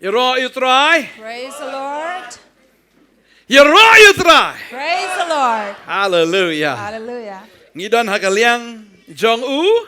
Yero utrai. Praise the Lord. Yero utrai. Praise the Lord. Hallelujah. Hallelujah. Ngidon hakaliang Jong U.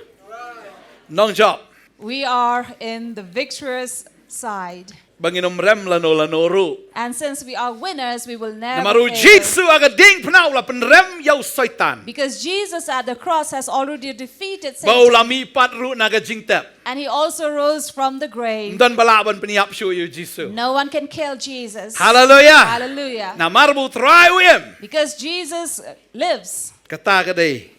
Nongkhryiem. We are in the victorious side. Banginom rem lano ru. And since we are winners, we will never Namaru fail. Jisu agading pnau la penrem yau saitan. Because Jesus at the cross has already defeated Bau Satan. lami pat ru naga jingtep. And he also rose from the grave. Dan balaban peniap shu yu Jisu. No one can kill Jesus. Hallelujah. Hallelujah. Namarbu try wim. Because Jesus lives. Kata kadai.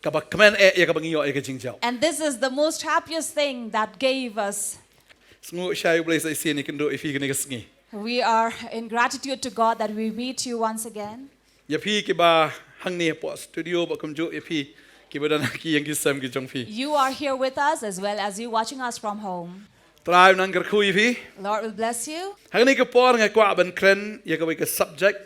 Kabak kemen ya kabang iyo ya jingjau. And this is the most happiest thing that gave us. Sengu shay boleh saya sini kendo ifi kene kesengi. We are in gratitude to God that we meet you once again. Ya pi kiba hang ni po studio ba kumju ya pi kiba dan ki yang kisam ki jong pi. You are here with us as well as you watching us from home. Try nang kerkui pi. Lord will bless you. Hang ni ke por ngai kwa ban kren ya ka ke subject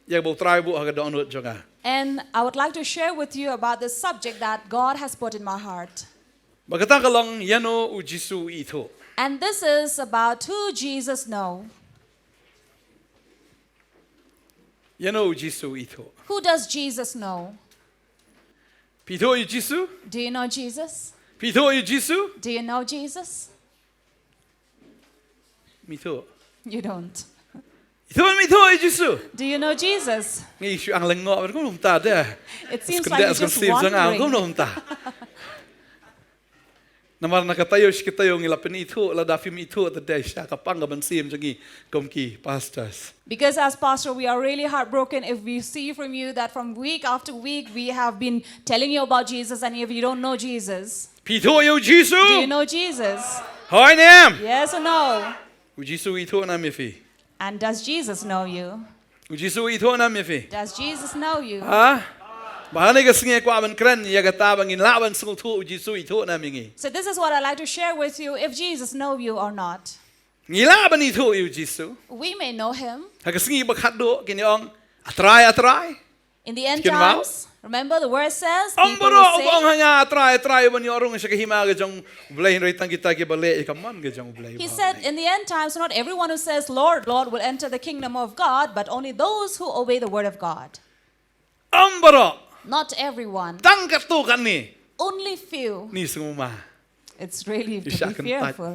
ya bo try bu ha don hot jonga. And I would like to share with you about the subject that God has put in my heart. Bagata kalong Iano U Jisu U ithuh. And this is about who Jesus knows. Iano U Jisu U ithuh. Who does Jesus know? Pitho U Jisu? Do you know Jesus? Pitho U Jisu? Do you know Jesus? Mitho. You don't. Ithuh U Jisu. Do you know Jesus? Ngi shu ang lengo ba ko num ta de. It seems like you're just ang ko wondering. num ta. Namar nakatayo shikitayo ngila penithu la dafim ithu the day sha kapanga bansim jangi komki pastors. Because as pastor, we are really heartbroken if we see from you that from week after week we have been telling you about Jesus, and if you don't know Jesus. Pitho U Jisu. Do you know Jesus? Hoi nam. Yes or no? U Jisu U ithuh na mifi. And does Jesus know you? U Jisu U ithuh na mifi. Does Jesus know you? Ha? Bahane ka singe kwa ban kren ya gata bangin laban sung thu U Jisu U ithuh na mingi. So this is what I'd like to share with you, if Jesus knows you or not. Ngilaban ithuh U Jisu. We may know him. Hakasingi bakado kiniong atray. In the end Can you wow? times, remember the word says, people Ambaro will ubong say, hanga atray ban yorong sa kahima ga jong blay reitang kita ki bale ikaman ga jong blay. he said, in the end times, not everyone who says, Lord, Lord, will enter the kingdom of God, but only those who obey the word of God. Ambaro Not everyone, tang katu kan ni only few. ni sumuma. It's really to Isya be kan fearful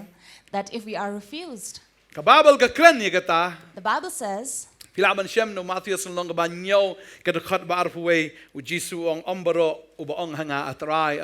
that if we are refused. Kababal ka kren ya gata The Bible says, Pilaban siyam no Matthew Shillong ka banyaw kadakhat ba arfuway U Jisu ang ambaro ubaong hanga atray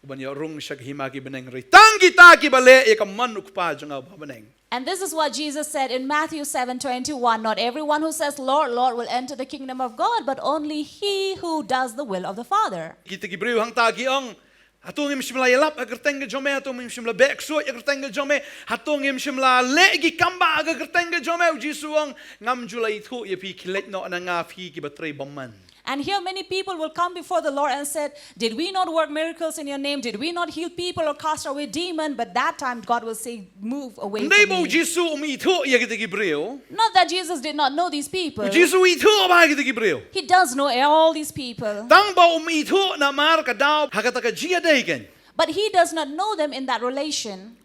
ubanyo rung siya kahima ki beneng reitang kita ki bale ikaman ukpa jong beneng. and this is what Jesus said in Matthew 7:21. Not everyone who says, Lord, Lord, will enter the kingdom of God, but only he who does the will of the Father. Kita gibriw hang tagi ang hatong im shimla yalap agerteng ga jome hatong im shimla bekso agerteng ga jome hatong im shimla legi kamba agerteng ga jome U Jisu ang ngam julai thu ye pi kilet no na nga fi ki batray bamman. And here many people will come before the Lord and said, did we not work miracles in your name? Did we not heal people or cast away demons? But that time God will say, move away Hindi from mo U me. Jisu ithu ye kita gibriw. Not that Jesus did not know these people. U Jisu ithu ba kita gibriw. He does know all these people. Tang ba ithu na mar ka daw hakata ka jia degen. But he does not know them in that relation.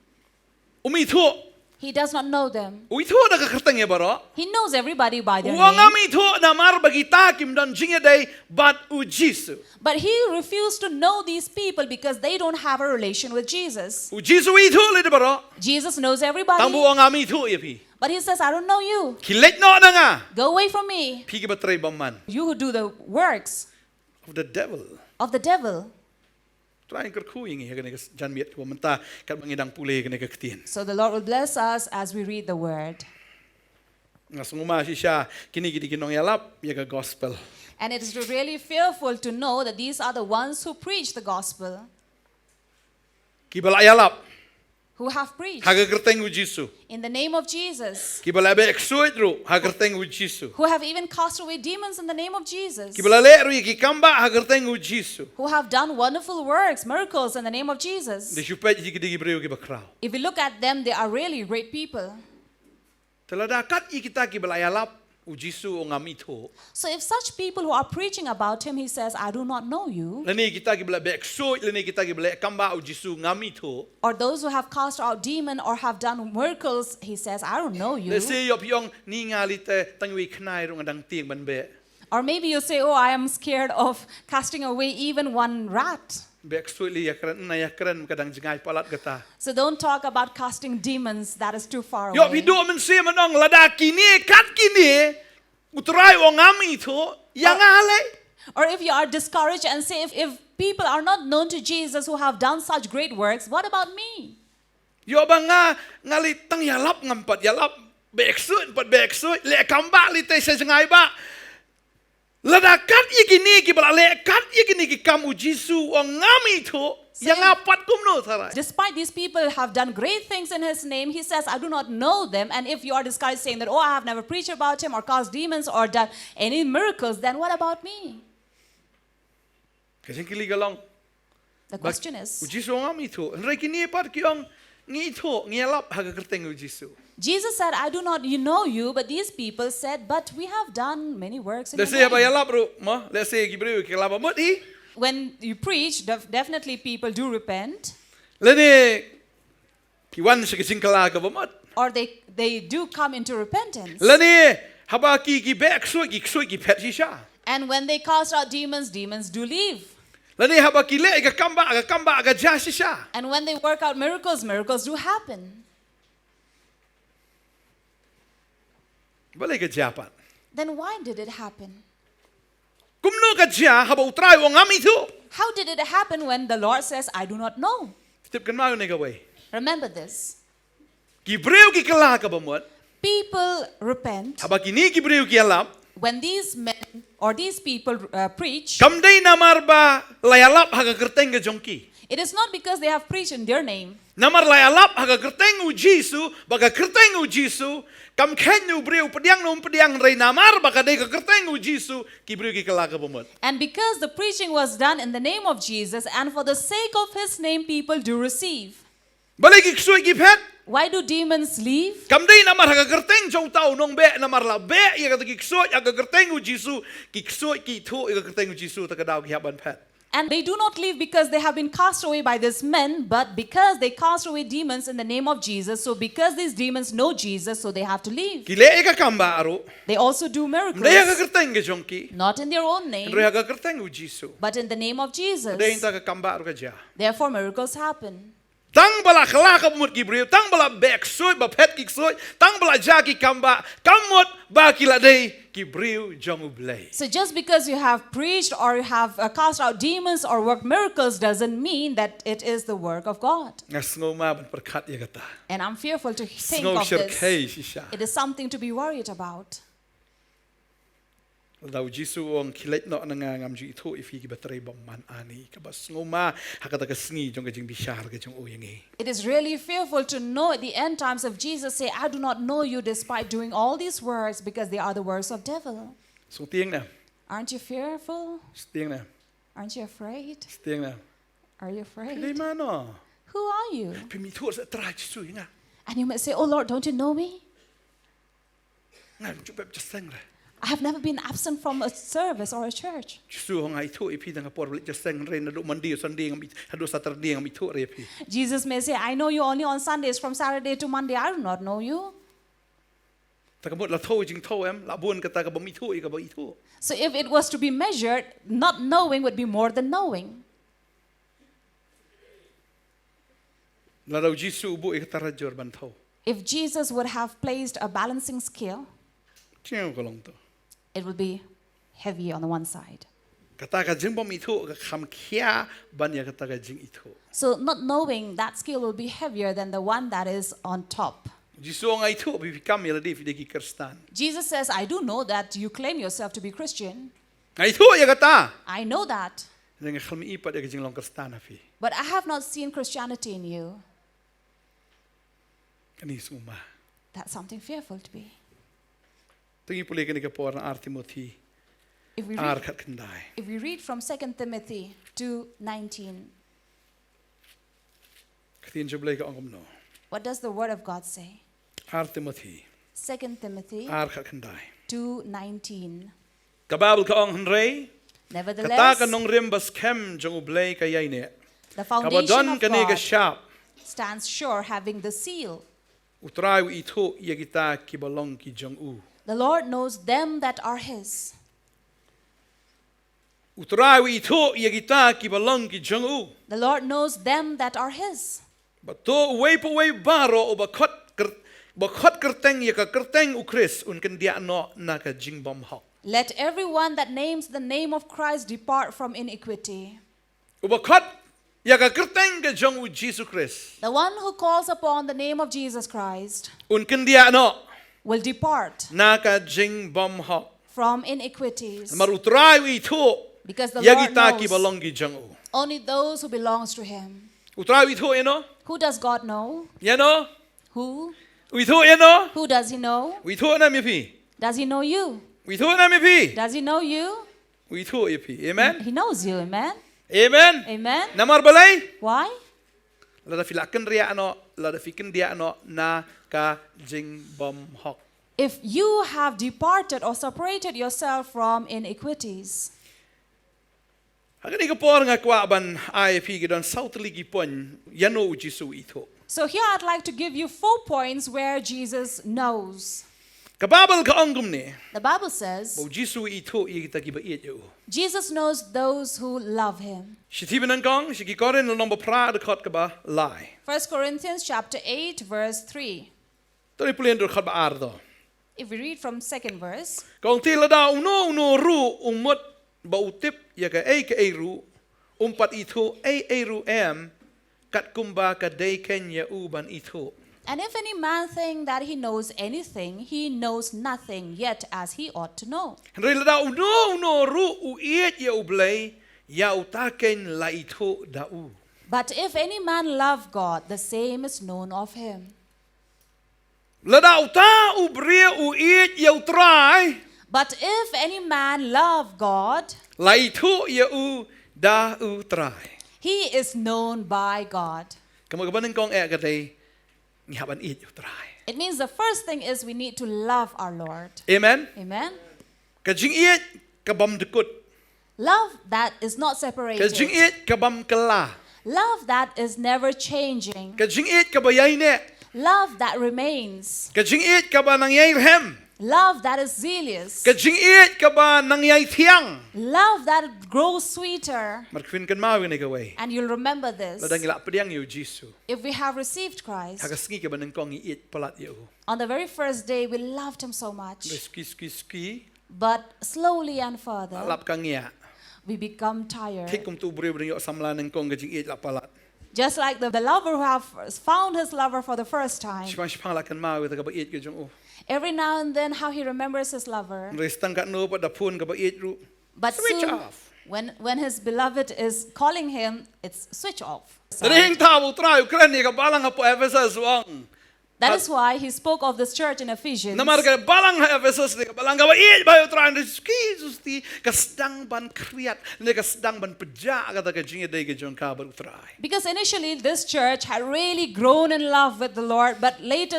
Ithu He does not know them. ithu na kakerteng ye baro. He knows everybody by their Uang name. ithu na mar bagita kim dan jia day but U Jisu. But he refused to know these people because they don't have a relation with Jesus. U Jisu ithu le de baro. Jesus knows Tang everybody. buang ithu ye pi. But he says, I don't know you. Kilet no na nga. Go away from me. Pi ki batray bamman You who do the works of the devil. of the devil. Trying kerkuing ya kene jan miet ko menta kat mangidang pule kene kektien. So the Lord will bless us as we read the word. Ngasunguma siya kini gidi kinong yalap ya ka gospel. And it is really fearful to know that these are the ones who preach the gospel, Kibala yalap who have preached hagagerteng U Jisu. in the name of Jesus, Kibala be eksuit ru hagagerteng U Jisu. who have even cast away demons in the name of Jesus, Kibala le ru kikamba hagagerteng U Jisu. who have done wonderful works, miracles in the name of Jesus. De supet gidi gibreu ki bakraw. If we look at them, they are really great people. Teladakat kita kibala yalap U Jisu ngam ithuh. So if such people who are preaching about him, he says, I do not know you, Lani kita gi bela beksoi, lani kita gi bela kamba U Jisu ngam ithuh. or those who have cast out demon or have done miracles, he says, I don't know you. Le se yop yong ni ngalite tangwi knai rung adang tiang ban be. Or maybe you say, oh, I am scared of casting away even one rat. Beksoi li yakran na yakran kadang jingai palat gata. So don't talk about casting demons, that is too far Yop away. hidup men se manong lada kini kat kini utrai wong ngam ithuh yang ale. Or if you are discouraged and say, if people are not known to Jesus who have done such great works, what about me? Yo banga ngali tang yalap ngampat yalap beksoi pat beksoi le kamba li te se jingai ba. Lada kat yikini ki bala le kat yikini ki kam U Jisu wong ngam ithuh yang apat kumno tharai. Despite these people have done great things in his name, he says, I do not know them. And if you are discouraged saying that, oh, I have never preached about him or cast demons or done any miracles, then what about me? Kasi kili galong. The question U is, Jisu ngam ithuh. Nrai kini pat ki ong ngi ithuh ngialap haga kerteng U Jisu. Jesus said, I do not know you, but these people said, but we have done many works in Let's your say ba name. yalap ru mo. Let's say gibreu ki laba mot hi. When you preach, definitely people do repent, Lani ki wan se kising kala ka ba mot. or they do come into repentance. Lani haba ki beksoi ki pet shisha. And when they cast out demons, demons do leave. Lani haba ki le ka kamba ka ja shisha. And when they work out miracles, miracles do happen. Balai ka japat. Then why did it happen? Kumno ka ja haba utrai wong ngam ithuh. How did it happen when the Lord says, I do not know? Step kan mau ne ka way. Remember this. Gibreu ki kala ka ba mot. People repent Haba kini gibreu ki alap. when these men or these people preach. Kamdai namar ba layalap haga kerteng ka jongki. It is not because they have preached in their name. Namar layalap haga kerteng U Jisu baga kerteng U Jisu. Kam khen U breu pediang rei namar baga dei ka kerteng U Jisu gibreu ki kala ka ba mot. And because the preaching was done in the name of Jesus and for the sake of his name, people do receive. Balai ki ksoi ki pet. Why do demons leave? Kamdai namar haga kerteng jong tau nong be namar la be ia kata ki ksoi haga kerteng U Jisu ki ksoi ki thu ia kerteng U Jisu ta ka dau ki haban pet. And they do not leave because they have been cast away by these men, but because they cast away demons in the name of Jesus. So because these demons know Jesus, so they have to leave. Ki le ka kamba aro. They also do miracles, Dei haga kerteng ka jongki. not in their own name, Dei haga kerteng U Jisu. but in the name of Jesus. Dei ta ka kamba aro ka ja. Therefore, miracles happen. Tang bala khala ka mut gibreu, tang bala bek soi ba pet ki soi, tang bala ja ki kamba, kamot ba ki la dei gibreu jong u blai. So just because you have preached or you have cast out demons or worked miracles doesn't mean that it is the work of God. Ngasngo ma ban perkat ya kata. And I'm fearful to think Sngo of shir this. kai shisha. It is something to be worried about. Lau Jisu ong kilet no nanga ngam ji ithuh ifi ki batrai bang man ani ka bas ngoma hakata ka sngi jong ka jing bishar ka jong oyangi. It is really fearful to know at the end times of Jesus say, I do not know you despite doing all these words because they are the words of devil. So tiang na, Aren't you fearful? tiang na, Aren't you afraid? tiang na. Are you Dei afraid? mano. Who are you? Pemi thu sa tra Jisu nga. And you may say, oh Lord, don't you know me? Ngan ju pep jasang ra. I have never been absent from a service or a church. Jisu hong ai thu ipi dang por balik jasang re na do mandi Sunday ngam hadu Saturday ngam ithuh re pi. Jesus may say, I know you only on Sundays from Saturday to Monday. I do not know you. Ta ka mot la tho jing tho em la bun ka ta ka ba mi thu i ka ba ithuh. So if it was to be measured, not knowing would be more than knowing. La lau Jisu bu i ka tarajor ban tho. If Jesus would have placed a balancing scale, Chiang ko long to. it would be heavy on the one side. Kata ka jing ba mi thu ka kham khia ban ya kata ka jing ithuh. So not knowing that scale will be heavier than the one that is on top. Jisu ong ai thu bi kam ya di fi de ki kristan. Jesus says, I do know that you claim yourself to be Christian. Ai thu ya kata. I know that. Dengan khalmi ipat ya ka jing long kristan afi. But I have not seen Christianity in you. Kani suma. That's something fearful to be. Tingi pulih kani ka por na ar Timothy. If we Ar read, khat kendai. if we read from 2 Timothy 2:19, Katin jublai ka ongom no. what does the word of God say? Ar Timothy. 2 Timothy Ar khat kendai. 2:19. Kababel ka ong henrei. Kata Nevertheless, ka Nongkhryiem bas kem jong ublay kayay ne. the foundation Kabadon of kani ka God shap. stands sure, having the seal. Utray u ithuh ya kita kibalong ki jong u. The Lord knows them that are His. Utray u ithuh ya kita kibalong ki jong u. The Lord knows them that are His. Bato uway po way baro o bakot kerteng ya ka kerteng u Chris un kendia no na ka jingbom hok. Let everyone that names the name of Christ depart from iniquity. U bakot ya ka kerteng ka jong u Jisu Chris. The one who calls upon the name of Jesus Christ Un kendia no will depart na ka jingbom hok. from iniquities. Marutray u ithuh Because the ya Lord kita knows kibalong ki jong u. only those who belongs to Him. Utray u ithuh eno? Who does God know? Ya no? Who? U ithuh eno? Who does He know? U ithuh na mi pi. Does He know you? U ithuh na mi pi. Does He know you? U ithuh ya pi. Amen. He knows you, amen? Amen. Amen? Namar balay? Why? Lada filakan ria ano, lada fikin dia ano na ka jingbom hok. If you have departed or separated yourself from iniquities, Hagan ika por nga kwa ban IFP gidon sautli gipon Iano U Jisu U ithuh. so here I'd like to give you 4 points where Jesus knows. Kababel ka onggum ni, The Bible says, bo Jisu U ithuh iya kita gibaiyat yo. Jesus knows those who love Him. Shitiban kong, shikikorin lo nomba pra dekot ka ba lai. 1 Corinthians chapter 8, verse 3. Tori pulien dekot ba ardo. If we read from 2nd verse, Kong tila da uno ru umut ba utip ya ka ay ru umpat ithuh ay ru em kat kumba ka day kenya uban ithuh. and if any man think that he knows anything, he knows nothing yet as he ought to know. Henry da uno ru u iet ya ublay ya utaken la ithuh da u. But if any man love God, the same is known of him. Lada uta ubria u iet ya utray But if any man love God, la ithuh ya u da utray. he is known by God. Kamu kabanin kong ka day ngihaban iet ya utray. It means the first thing is we need to love our Lord. Amen. Amen. Kajing iet kabam dekut. Love that is not separated. Kajing iet kabam kala. Love that is never changing. Kajing iet kabayay ne. Love that remains. Kajing iet kaba nangyay hem. Love that is zealous. Kajing iet kaba nangyay tiang. Love that grows sweeter. Markwin kan mawin ikaway. And you'll remember this. Ladang ila pediang yu Jisu. If we have received Christ, Hagasngi kaba nang kong iet palat yu. on the very first day we loved Him so much. Ski. But slowly and further, Lap kang iya. we become tired. Tik kum tu beri beri yu samla nang kong kajing iet la palat. Just like the lover who have found his lover for the first time. Shpang la kan mawin kaba iet kajong u. Every now and then how he remembers his lover. Restang kat no pa dapun kaba iet ru. But Switch soon, off. when his beloved is calling him, it's switch off. Tading tao try Ukraine ka balang ha po Ephesus wang. That is why he spoke of this church in Ephesians. Namar ka balang ha Ephesus ni ka balang ka ba iet ba yu try Jesus ti kasdang ban kriat ni kasdang ban pedja ka ta ka jinga day ka jong ka ba try. Because initially this church had really grown in love with the Lord, but later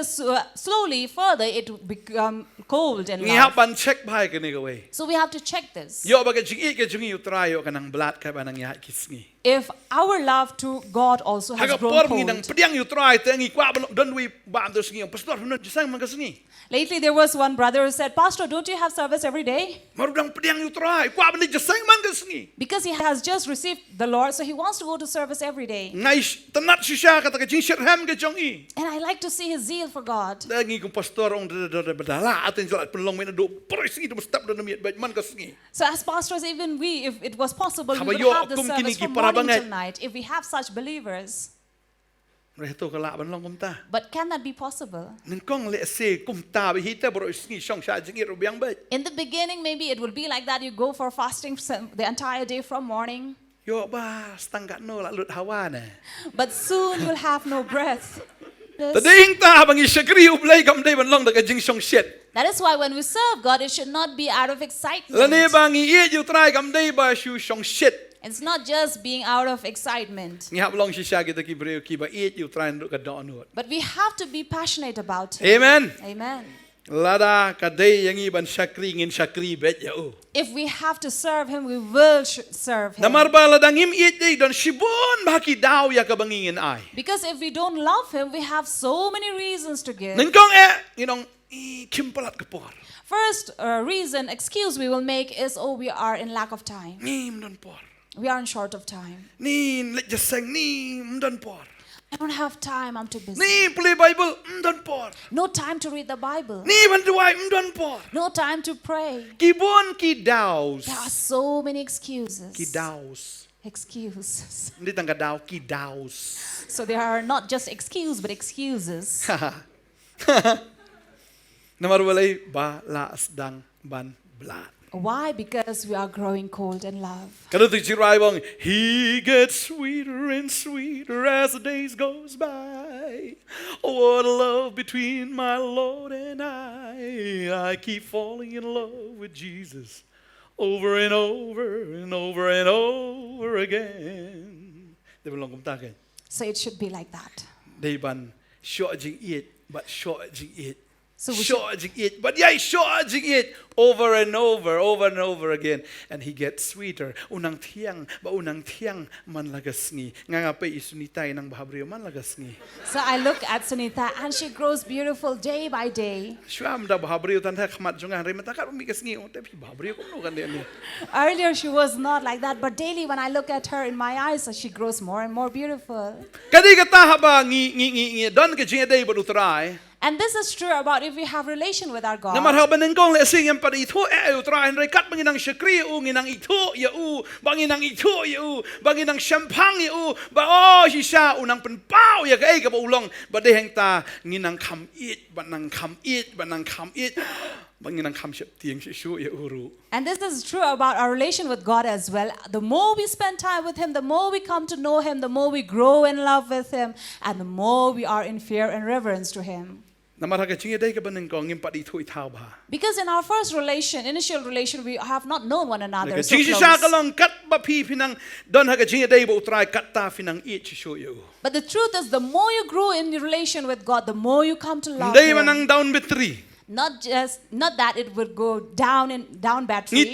slowly further it become cold in Ni love. hapan check bhai ka ni ka way. So we have to check this. Yo ba ka jing iet ka jong yu try yo ka nang blat ka ba nang ya kisngi. If our love to God also has Haga grown por ngi nang cold. pediang yu try te ngi kwa ba don wi ba am dos ngi pastor no jisang man ka sngi. Lately there was one brother who said, Pastor, don't you have service every day? Marudang pediang yu try kwa ba ni jisang man ka sngi. Because he has just received the Lord, so he wants to go to service every day. Ngai tanat shisha ka ta ka jing shirham ka jong i. And I like to see his zeal for God. Lagi kong pastor ong badala atin jalat penlong mina do prois ngi do step do namiet bait man ka sngi. So as pastors, even we, if it was possible, we would Habayo, have the kum service kiniki from para morning banget. till night, if we have such believers. Reto ka la ban long kum ta. But can that be possible? Nin kong le se kum ta bi hita bro sngi shong sha jing ro biang bait. In the beginning, maybe it will be like that. You go for fasting the entire day from morning. Yo ba stanggat no la lut hawa na. But soon you'll have no breath. Yes. Tading ta bang isagri ublay kam day ban long da ka jing shong shit. That is why when we serve God, it should not be out of excitement. Lani bang iet yu try kam day ba shu shong shit. It's not just being out of excitement. Ngi hap long shisha kita ki breu ki ba iet yu try ndo ka do no. But we have to be passionate about it. Amen. Amen. Lada kadai yangi ban syakri ngin syakri bet ya u. If we have to serve him, we will serve him. Namar ba ladang im it dei don shibon baki daw ya kabangingin ai. Because if we don't love him, we have so many reasons to give. Nengkong nginong kimpalat kapor. First reason, excuse we will make is, oh, we are in lack of time. Ni mdon por. We are in short of time. Ni lejaseng ni mdon por. I don't have time, I'm too busy. Ni play Bible mdon por. No time to read the Bible. Ni bantuai mdon por. No time to pray. Kibon ki daws. There are so many excuses. Ki daws. Excuses. Hindi tangga daw ki daws. So they are not just excuse, but excuses. Namar walay ba laas dang ban blat. Why? Because we are growing cold in love. Kanutik chirai bang, he gets sweeter and sweeter as the days goes by. Oh, what a love between my Lord and I keep falling in love with Jesus over and over and over and over again. They belong kumtakin. So it should be like that. They ban short jing it, but short jing it. So we Short it, but yeah, short it over and over again, and he gets sweeter. Unang tiang man lagasngi. Nga pa isunitay ng bahabriyo man lagasngi. So I look at Sunita and she grows beautiful day by day. Shuam da bahabriyo tanda kamat jungan re matakar umigasngi unte bahabriyo kuno kan dia. Earlier she was not like that, but daily when I look at her in my eyes, she grows more and more beautiful. Kadi kata haba ngi don ke jinga day badutray. And this is true about if we have relation with our God. Namar haban nengkong le sing yang pada ithuh utray re kat banginang syakri nginang ithuh ya u banginang ithuh ya u banginang syampang ya u ba oh hisya unang penpau ya kai ka ulong ba de heng ta nginang kham it banang kham it banginang kham syap tiang syu ya uru. And this is true about our relation with God as well. The more we spend time with him, the more we come to know him, the more we grow in love with him, and the more we are in fear and reverence to him. Because in our first initial relation, we have not known one another so close. But the truth is, the more you grow in your relation with God, the more you come to love him. Not that it would go down battery.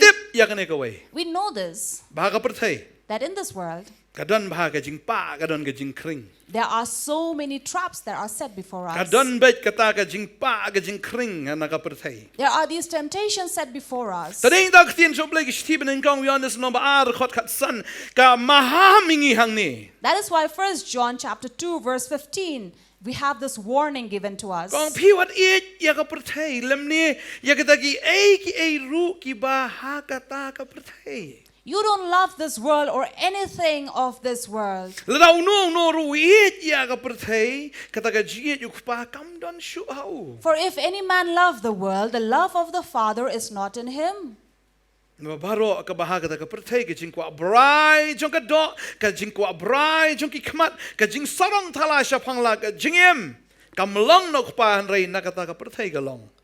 We know this, that in this world, there are so many traps that are set before us. There are these temptations set before us. That is why 1 John chapter 2 verse 15, we have this warning given to us. You don't love this world or anything of this world. For if any man love the world, the love of the Father is not in him.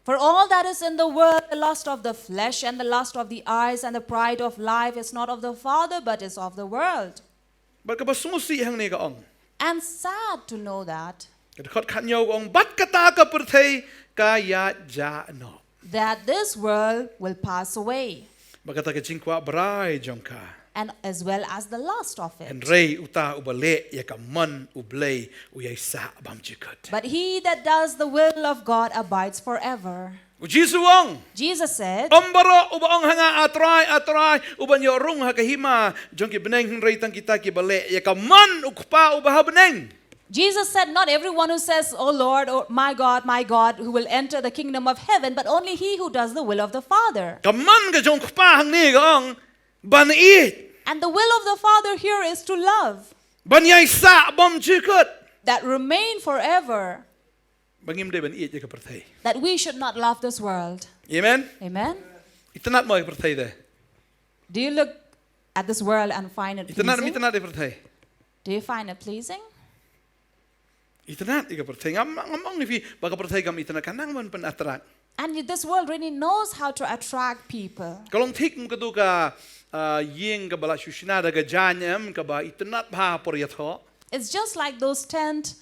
For all that is in the world, the lust of the flesh and the lust of the eyes and the pride of life is not of the Father, but is of the world. And sad to know that this world will pass away, and as well as the lust of it. But he that does the will of God abides forever. Jesus said, Jesus said, not everyone who says, "Oh Lord, oh my God," who will enter the kingdom of heaven, but only he who does the will of the Father. And the will of the Father here is to love, that remain forever, that we should not love this world. Amen? Amen? Do Do you look at this world and find it pleasing? Do you find it pleasing? And this world really knows how to attract people. It's just like those tent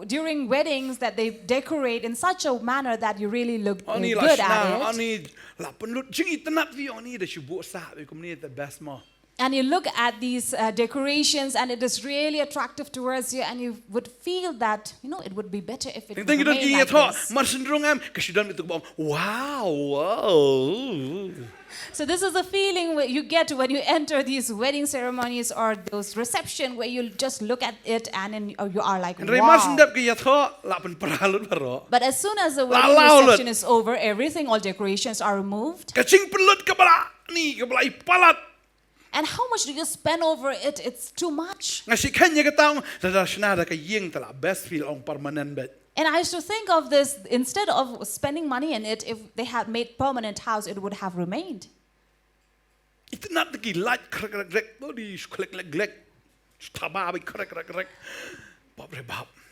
during weddings that they decorate in such a manner that you really look Oni good la at it. oni la penlut jingi tenat vi oni da shubu sa be kumni the best mo. And you look at these decorations and it is really attractive towards you and you would feel that, it would be better if it would Tengok remain like this. mar sendrong am kesudan itu bang. Wow. So this is the feeling you get when you enter these wedding ceremonies or those reception where you just look at it and you are like, wow. But as soon as the wedding reception is over, everything, all decorations are removed. And how much do you spend over it? It's too much. And I used to think of this, instead of spending money in it, if they had made permanent house, it would have remained.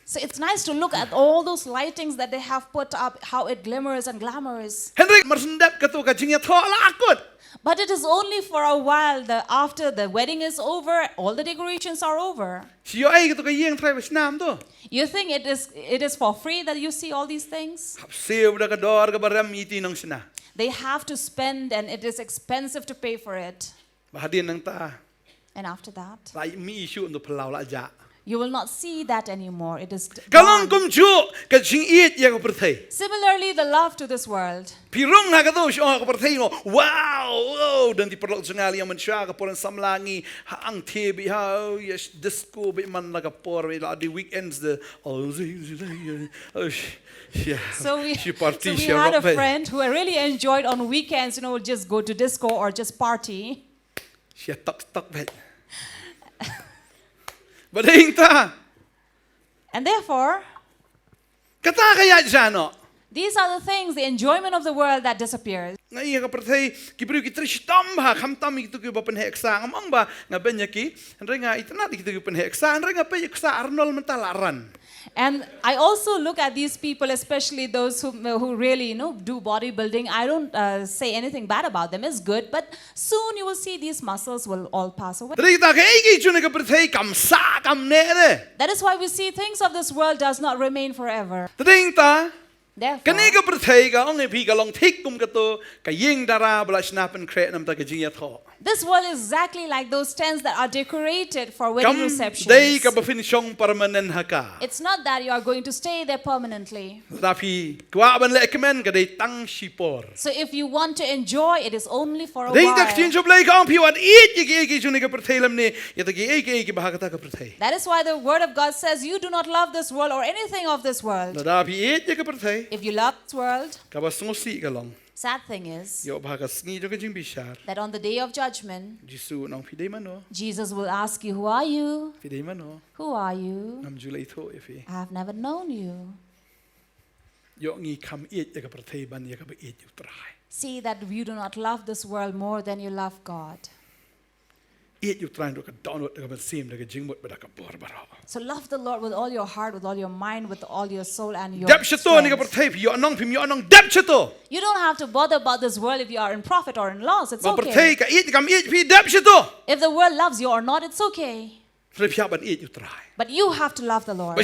So it's nice to look at all those lightings that they have put up, how it glimmers and glamours. But it is only for a while. After the wedding is over, all the decorations are over. You think it is for free that you see all these things? They have to spend and it is expensive to pay for it. And after that, you will not see that anymore. It is gone. Similarly, the love to this world. Wow, dan diperlok sengali yang mensya kaporan samlangi haang tebi ha yes disco be man laga por the weekends the So we had a friend who really enjoyed on weekends, just go to disco or just party. And therefore, these are the things, the enjoyment of the world that disappears. And I also look at these people, especially those who really do bodybuilding. I don't say anything bad about them. It's good, but soon you will see these muscles will all pass away. That is why we see things of this world does not remain forever. Therefore, this world is exactly like those tents that are decorated for wedding receptions. It's not that you are going to stay there permanently. So if you want to enjoy, it is only for a while. That is why the word of God says, you do not love this world or anything of this world. If you love this world, sad thing is that on the day of judgment, Jesus will ask you, who are you? Who are you? I have never known you. See that you do not love this world more than you love God. So love the Lord with all your heart, with all your mind, with all your soul and your strength. You don't have to bother about this world if you are in profit or in loss. It's okay. If the world loves you or not, it's okay. But you have to love the Lord.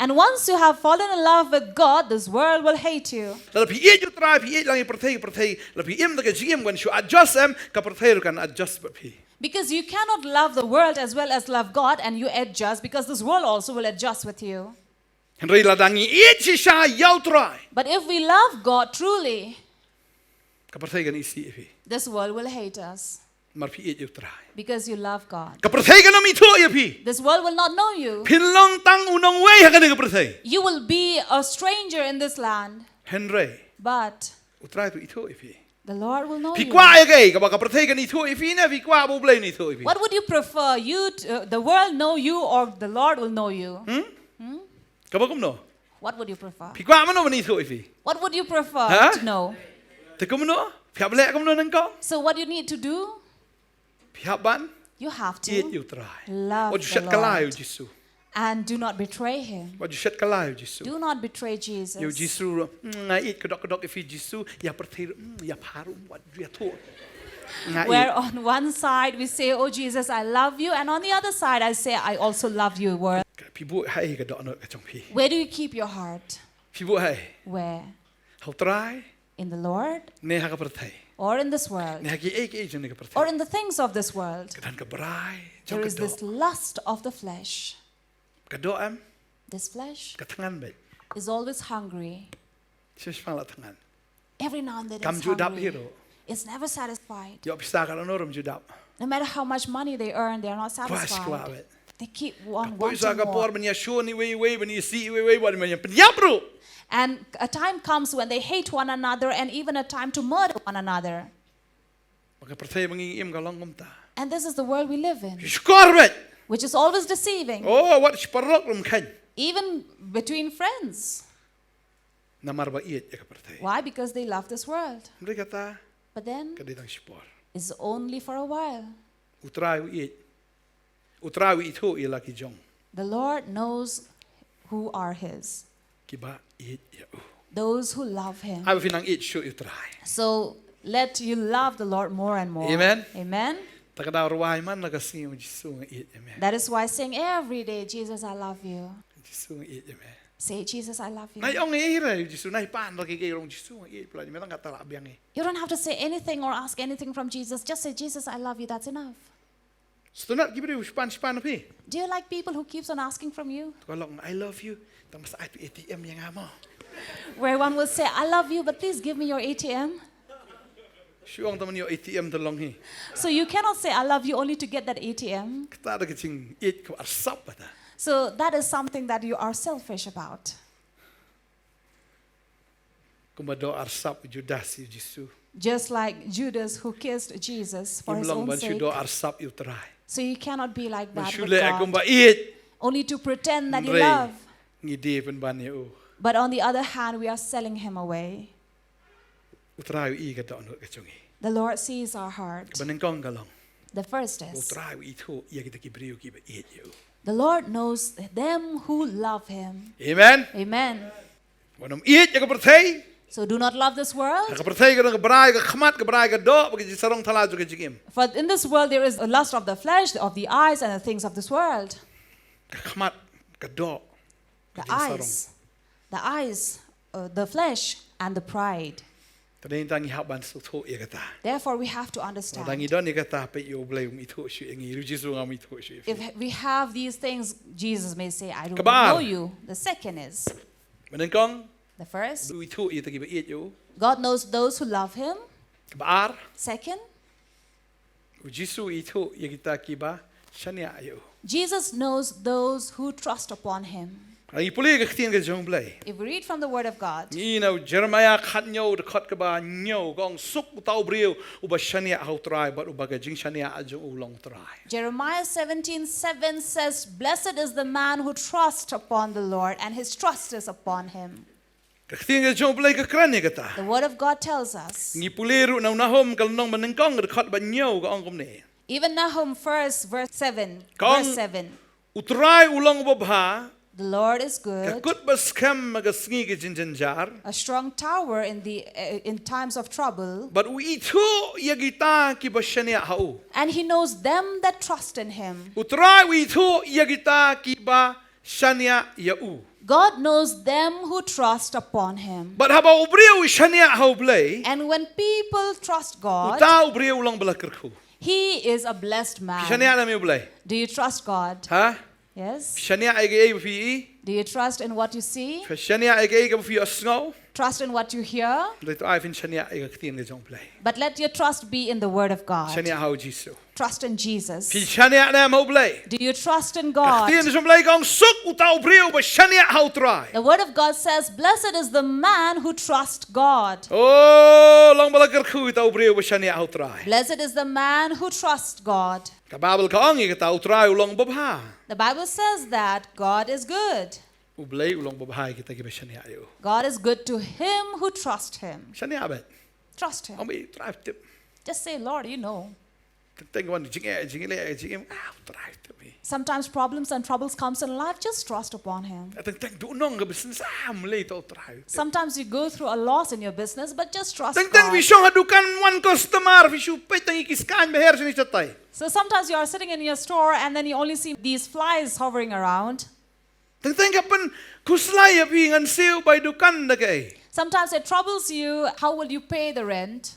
And once you have fallen in love with God, this world will hate you. Because you cannot love the world as well as love God and you adjust, because this world also will adjust with you. But if we love God truly, this world will hate us. Because you love God. This world will not know you. You will be a stranger in this land. But the Lord will know you. What would you prefer? The world know you or the Lord will know you? What would you prefer? What would you prefer to know? So what you need to do? You have to love the Lord and do not betray Him. Do not betray Jesus. Where on one side we say, oh Jesus, I love you. And on the other side I say, I also love you, world. Where do you keep your heart? Where? In the Lord? Or in this world? Or in the things of this world? There is this lust of the flesh. This flesh is always hungry. Every now and then it's hungry. It's never satisfied. No matter how much money they earn, they are not satisfied. They keep on wanting more. And a time comes when they hate one another, and even a time to murder one another. And this is the world we live in, which is always deceiving. Even between friends. Why? Because they love this world. But then it's only for a while. The Lord knows who are His. Those who love Him. So let you love the Lord more and more. Amen. Amen. That is why sing every day, Jesus, I love you. Say, Jesus, I love you. You don't have to say anything or ask anything from Jesus. Just say, Jesus, I love you. That's enough. Do you like people who keeps on asking from you? I love you. Where one will say, I love you, but please give me your ATM. So you cannot say, I love you only to get that ATM. So that is something that you are selfish about. Just like Judas who kissed Jesus for his own sake. So you cannot be like that with God. Only to pretend that you love. But on the other hand, we are selling Him away. The Lord sees our heart. The first is, the Lord knows them who love Him. Amen. Amen. So do not love this world. For in this world there is a lust of the flesh, of the eyes, and the things of this world. The eyes, the flesh, and the pride. Therefore, we have to understand. If we have these things, Jesus may say, I don't know you. The second is, the first, God knows those who love Him. Second, Jesus knows those who trust upon Him. If we read from the Word of God, Jeremiah Jeremiah 17:7 says, Blessed is the man who trusts upon the Lord, and his trust is upon Him. The Word of God tells us. Even Nahum 1 verse 7. The Lord is good, a strong tower in times of trouble, and He knows them that trust in Him. God knows them who trust upon Him. And when people trust God, He is a blessed man. Do you trust God? Yes. Do you trust in what you see? Trust in what you hear? But let your trust be in the Word of God. Trust in Jesus. Do you trust in God? The Word of God says, Blessed is the man who trusts God. Blessed is the man who trusts God. The Bible says that God is good. God is good to him who trusts Him. Trust Him. Just say, Lord, you know. Sometimes problems and troubles comes in life, just trust upon Him. Sometimes you go through a loss in your business, but just trust God. So sometimes you are sitting in your store and then you only see these flies hovering around. Sometimes it troubles you, how will you pay the rent?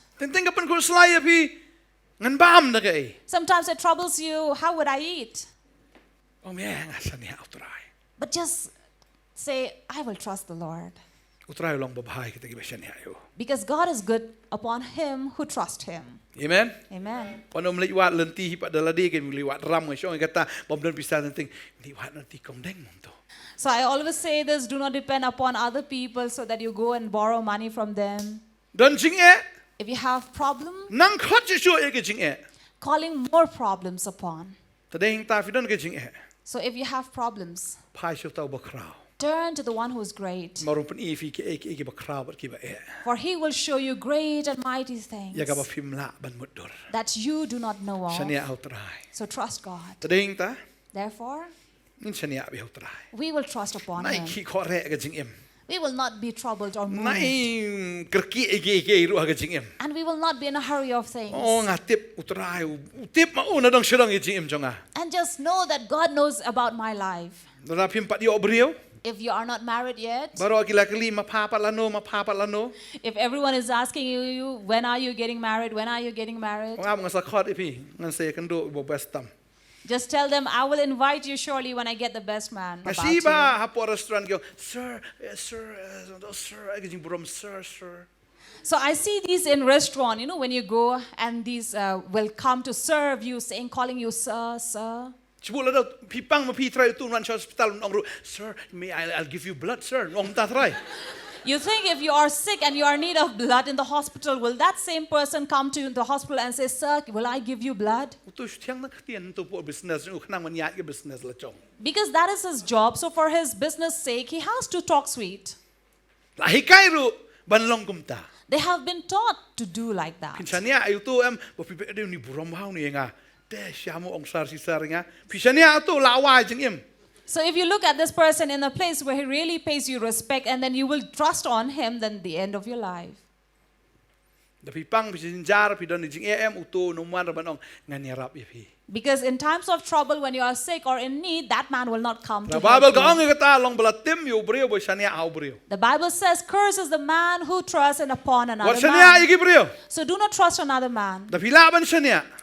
Sometimes it troubles you, how would I eat? But just say, I will trust the Lord. Because God is good upon him who trusts Him. Amen. Amen. So I always say this, do not depend upon other people so that you go and borrow money from them. If you have problems, calling more problems upon. So if you have problems, turn to the one who is great. For He will show you great and mighty things that you do not know of. So trust God. Therefore, we will trust upon Him. We will not be troubled or moved. And we will not be in a hurry of things. And just know that God knows about my life. If you are not married yet, if everyone is asking you, when are you getting married? When are you getting married? Just tell them, I will invite you surely when I get the best man about you. So I see these in restaurant, when you go and these will come to serve you, calling you sir, sir. Sir, I'll give you blood, sir. You think if you are sick and you are in need of blood in the hospital, will that same person come to the hospital and say, sir, will I give you blood? Because that is his job. So for his business sake, he has to talk sweet. They have been taught to do like that. So if you look at this person in a place where he really pays you respect and then you will trust on him, then the end of your life. Because in times of trouble, when you are sick or in need, that man will not come to help you. The Bible says, curse is the man who trusts upon another man. So do not trust another man.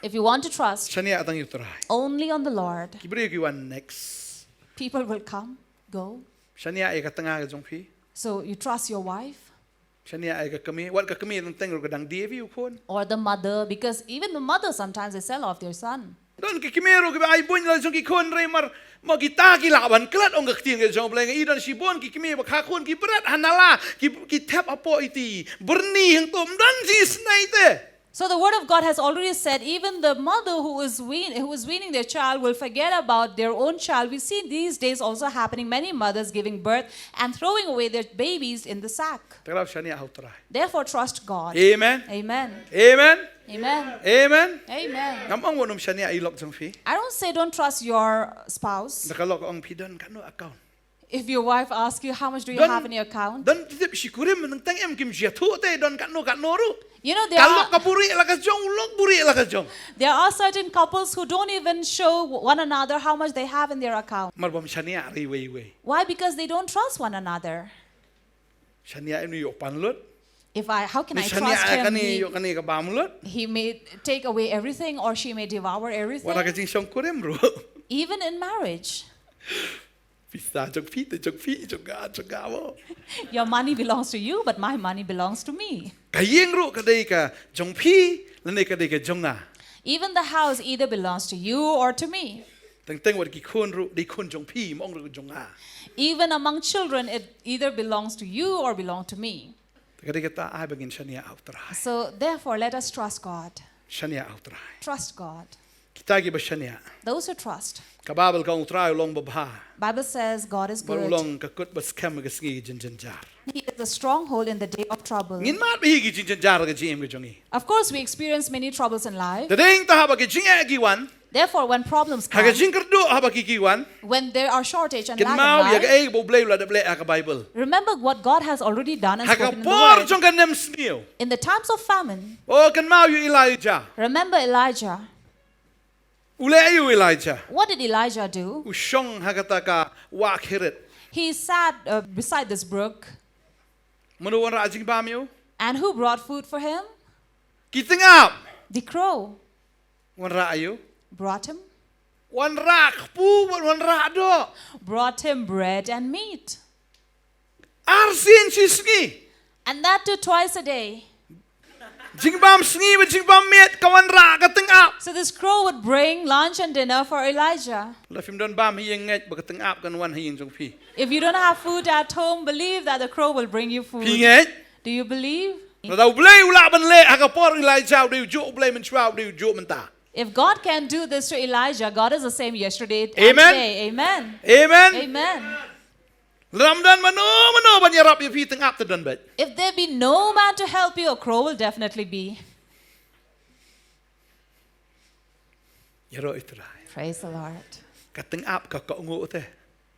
If you want to trust, only on the Lord. People will come, go. So you trust your wife? Or the mother, because even the mother sometimes they sell off their son. So the word of God has already said, even the mother who is weaning their child will forget about their own child. We see these days also happening, many mothers giving birth and throwing away their babies in the sack. Therefore, trust God. Amen. Amen. Amen. Amen. Amen. Amen. I don't say don't trust your spouse. If your wife asks you, how much do you have in your account? There are certain couples who don't even show one another how much they have in their account. Why? Because they don't trust one another. How can I trust him? He may take away everything or she may devour everything. Even in marriage. Your money belongs to you, but my money belongs to me. Even the house either belongs to you or to me. Even among children, it either belongs to you or belongs to me. So therefore, let us trust God. Trust God. Kita gi bashania. Those who trust. Kababel ka utray long babha. Bible says God is good. Long ka kut bas kam ga sngi jinjar. He is a stronghold in the day of trouble. Ngin mat bi gi jinjar ga jim ga jongi. Of course, we experience many troubles in life. Tadeng ta haba gi jinga gi wan. Therefore, when problems come, when there are shortage and lack of life, remember what God has already done and spoken in the Word. In the times of famine, remember Elijah. What did Elijah do? He sat beside this brook. And who brought food for him? The crow brought him. Brought him bread and meat. And that too twice a day. So this crow would bring lunch and dinner for Elijah. If you don't have food at home, believe that the crow will bring you food. Do you believe? If God can do this to Elijah, God is the same yesterday and today. Amen. Amen. Amen. If there be no man to help you, a crow will definitely be. Praise the Lord.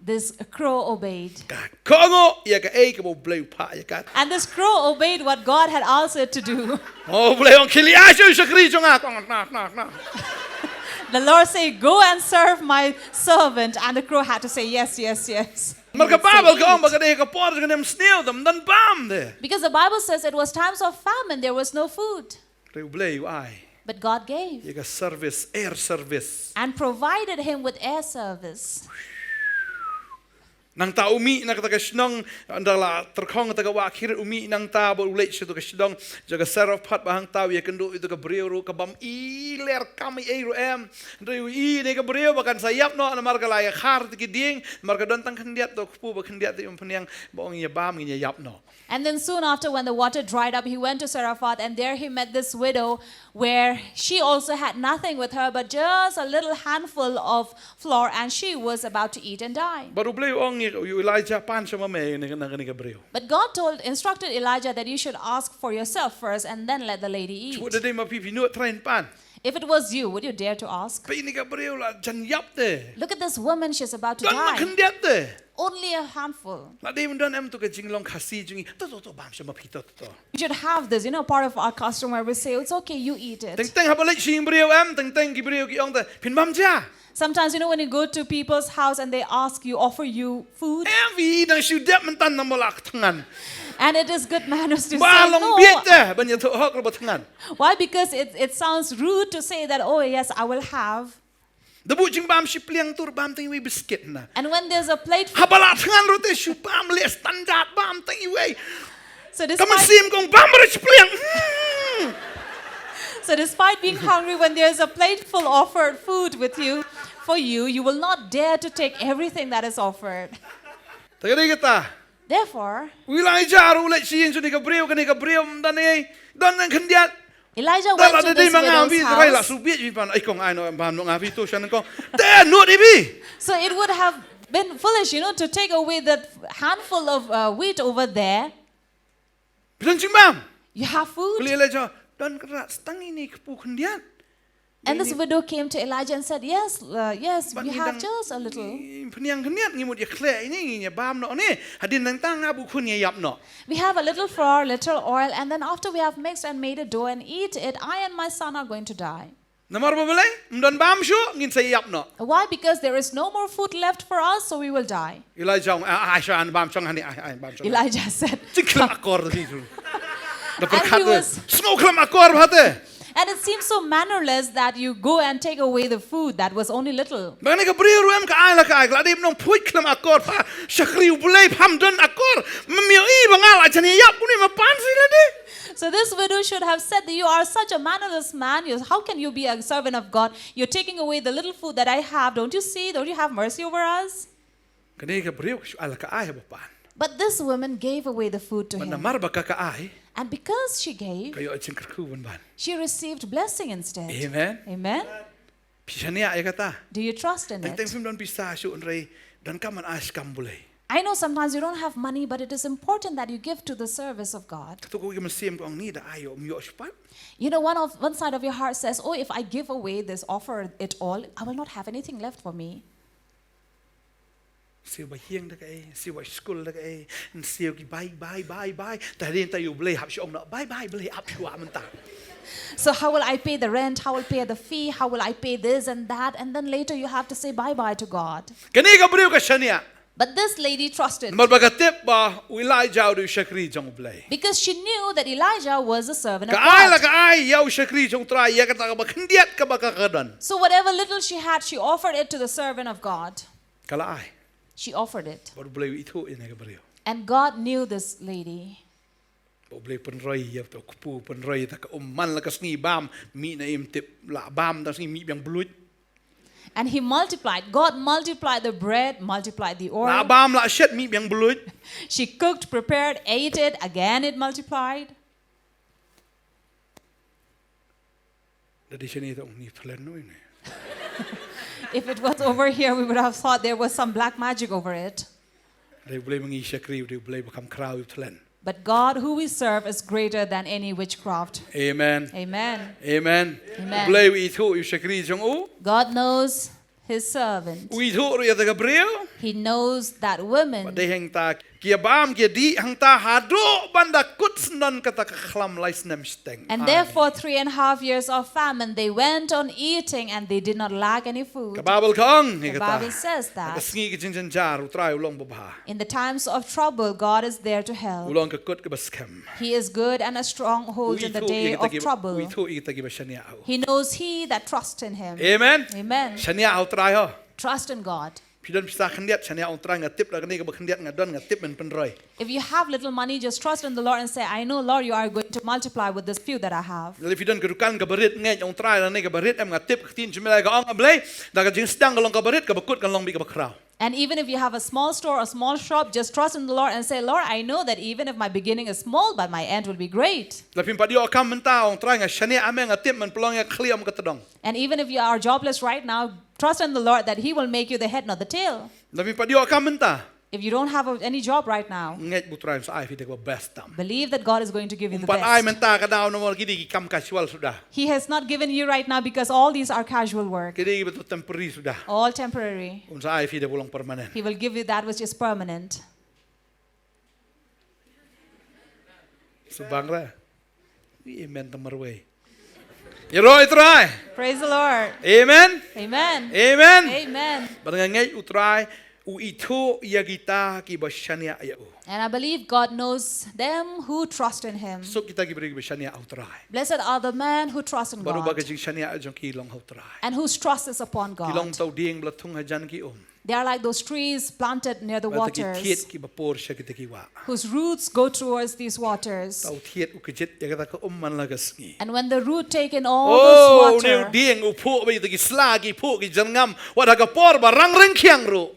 This crow obeyed. And this crow obeyed what God had asked it to do. The Lord said, go and serve my servant. And the crow had to say, yes, yes, yes. Because the Bible says it was times of famine, there was no food. But God gave. Air service. And provided him with air service. Nang ta umi na kata Shillong andala terkong kata wakir umi nang ta bo ulet situ ke Shillong jaga serap pat bahang ta ya kendo itu ke brio ro ke bam iler kami ro em ndai I ne ke brio bakan sayap no na marga la ya khar ti ding marga don tang khendiat to pu ba khendiat ti umphniang bong ya bam ngi yap no. And then soon after, when the water dried up, he went to Zarephath, and there he met this widow, where she also had nothing with her but just a little handful of flour, and she was about to eat and die. But God instructed Elijah that you should ask for yourself first, and then let the lady eat. If it was you, would you dare to ask? Look at this woman, she's about to die. Only a handful. You should have this, part of our custom where we say, it's okay, you eat it. Sometimes, when you go to people's house and they ask you, offer you food. And it is good manners to say no. Why? Because it sounds rude to say that, oh yes, I will have. And when there's a plate full, so despite being hungry, when there's a plate full offered food with you, for you, you will not dare to take everything that is offered. Therefore, Elijah went to this widow's house. So it would have been foolish, to take away that handful of wheat over there. You have food? And this widow came to Elijah and said, yes, yes, we have just a little. We have a little flour, little oil, and then after we have mixed and made a dough and eat it, I and my son are going to die. Why? Because there is no more food left for us, so we will die. Elijah said, and it seems so mannerless that you go and take away the food that was only little. So this widow should have said that you are such a mannerless man. How can you be a servant of God? You're taking away the little food that I have. Don't you see? Don't you have mercy over us? But this woman gave away the food to him. And because she gave, she received blessing instead. Amen. Amen. Shania ya kata. Do you trust in Dan it? teng film don bisa syuk nrai dan kaman ais kam boleh. I know sometimes you don't have money, but it is important that you give to the service of God. Tu ko mesim ko ang ni da ayo myo cepat. You know, one side of your heart says, oh, if I give away this, offer it all, I will not have anything left for me. Siêu bài hieng da kai, siêu bài school da kai, siêu ki bye. Tadi enta you boleh hap syong nak bye boleh hap syua mentah. So how will I pay the rent? How will I pay the fee? How will I pay this and that? And then later you have to say bye-bye to God. Kani ka beriu ka Shania. But this lady trusted. Malbagatip ba Elijah du Shakri jong blay. Because she knew that Elijah was a servant of Ka ai la God. ka ai yau Shakri jong try ya kata ka ba kendiat ka ba ka kadan. So whatever little she had, she offered it to the servant of God. Kala ai. She offered it. Baru boleh ithuh ini ka beriu. And God knew this lady. Boleh penroi ya tu kupu penroi tak umman la ka sngi bam mi na im tip la bam ta sngi mi biang bluit. And he multiplied. God multiplied the bread, multiplied the oil. La bam la shet mi biang bluit. She cooked, prepared, ate it. Again, it multiplied. Dari sini tu ni plan nu ini. If it was over here, we would have thought there was some black magic over it. Dia boleh mengi Shakri, dia boleh become crowd plan. But God, who we serve, is greater than any witchcraft. Amen. Amen. Amen. Amen. Boleh ithuh you Shakri jong u. God knows his servant. Ithuh ru ya ta ka beriu. He knows that women. Pada hang ta kia bam kia di hang ta hado banda kut senan kata ka khlam lais nem steng. And therefore, 3.5 years of famine, they went on eating and they did not lack any food. Ka Bible kang The Bible says that. Ka sngi ki jin jar utrai ulong babha. In the times of trouble, God is there to help. Ulong ka kut ka baskem. He is good and a stronghold in the day of trouble. Ithuh ita ki basania. He knows he that trusts in him. Amen. Amen. Shania utrai ho. Trust in God. Pidon bisa kendiat Shania utrai ngatip la ni ka kendiat ngadon ngatip men penroi. If you have little money, just trust in the Lord and say, I know, Lord, you are going to multiply with this few that I have. Lalu pidon kedukan ka berit ngai yang utrai la ni ka berit em ngatip tin jumela ka ong ablay da ka jing sedang ka long ka berit ka bakut ka long bi ka bakrau. And even if you have a small store, a small shop, just trust in the Lord and say, Lord, I know that even if my beginning is small, but my end will be great. Lalu padio kam menta ong trai nga Shania ame ngatip men pelong ya kliam ka tedong. And even if you are jobless right now, trust in the Lord that he will make you the head, not the tail. Lalu padio kam menta If you don't have any job right now, ngai butrai sa ai fi ka best tam. believe that God is going to give you the Umpat ai best. menta ka daw no kidi ki kam casual sudah. He has not given you right now because all these are casual work, Kidi betul temporary sudah. all temporary. Unsa ai fi de pulang permanen. He will give you that which is permanent. Subang lah. Amen tamarway. Yeroi try. Praise the Lord. Amen. Amen. Amen. Amen. Barang ngai utrai u ithuh ya kita ki Shania ya u. And I believe God knows them who trust in him. So kita ki beri Shania utrai. Blessed are the men who trust in Baru God bagai Shania jong ki long utrai. and whose trust is upon Ki long God. tau ding blatung hajan ki They are like those trees planted near the Bata ki tiet waters, ki bapor sya kita ki wa. whose roots go towards these waters. Tau tiet u kejit ya kata ka man lagasngi. And when the root take in all Oh, this ne water, ding u pho ba ki slagi pho ki jangam wa da ka por ba rang reng khiang ru.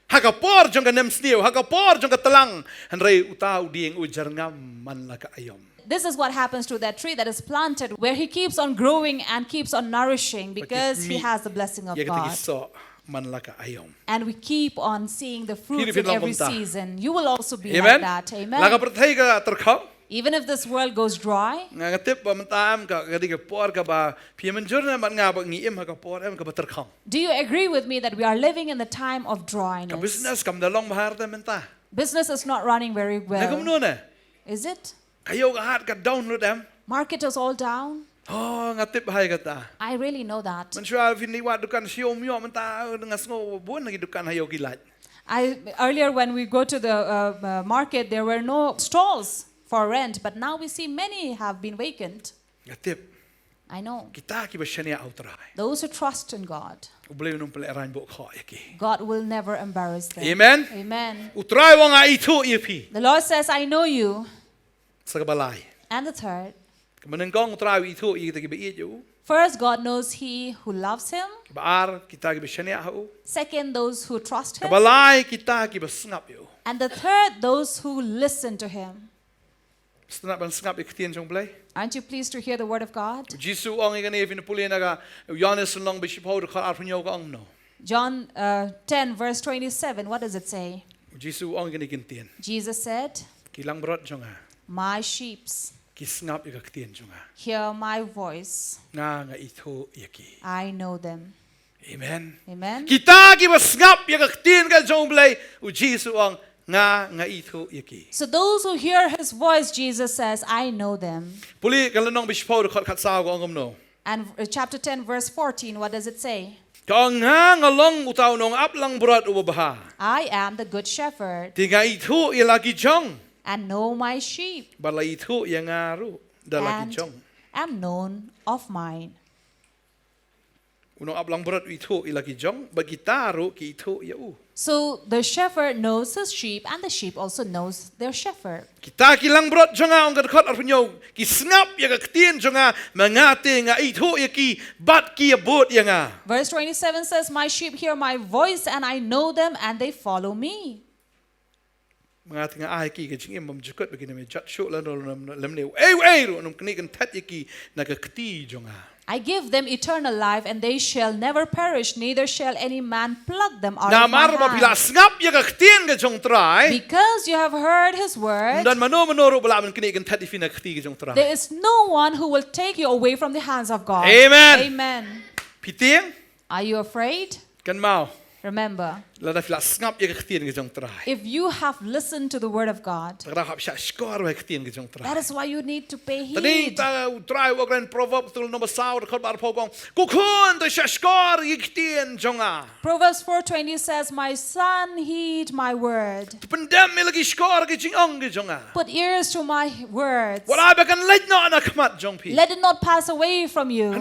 Hakapor jong ka nem sniu, hakapor jong ka talang. Hanrei utau ding u jangam man la ka ayom. this is what happens to that tree that is planted, where he keeps on growing and keeps on nourishing because he has the blessing of Ya kata ki God. so man la ka ayom. And we keep on seeing the fruits Hiripin in lang every kumta. season. You will also be like Amen. that. La Amen. ka perthai ka terkhau. Even if this world goes dry, Nga ngatip ba mentam ka kadi ka por ka ba pi menjur na man nga ba ngiem ha ka por em ka ba terkhau. do you agree with me that we are living in the time of Ka dryness? business kam dalong bahar ta menta. Business is not running very Na kum well. no na. Is it? Kayo ka hat ka download em. Market is all down. Oh, ngatip hai kata. I really know that. Mensual fini wa dukan siom yo menta ngas ngo bun lagi dukan hayo kilat. Earlier when we go to the market, there were no stalls for rent, but now we see many have been vacant. Ngatip I know. kita ki ba Shania utrai. Those who trust in God, Ublay nung peleran bo kho yaki. God will never embarrass them. Amen. Amen. Utrai wa nga ithuh ipi. The Lord says, I know you. Sa kabalay. And the third, Manengkong utrai ithuh kita ki ba iyo. first, God knows he who loves him. Baar kita ki ba Shania ho. Second, those who trust him. Kabalay kita ki ba sngap yo. And the third, those who listen to him. Aren't you pleased to hear the word of God? John 10 verse 27, what does it say? Jesus said, my sheep hear my voice. I know them. Amen. Amen. So those who hear his voice, Jesus says, I know them. And chapter 10 verse 14, what does it say? I am the good shepherd and know my sheep and am known of mine. So the shepherd knows his sheep and the sheep also knows their shepherd. Verse 27 says, my sheep hear my voice and I know them and they follow me. I give them eternal life and they shall never perish, neither shall any man pluck them out of my hand. Because you have heard his word, there is no one who will take you away from the hands of God. Amen. Amen. Are you afraid? Remember, if you have listened to the word of God, that is why you need to pay heed. Proverbs 4:20 says, my son, heed my word. Put ears to my words. Let it not pass away from you,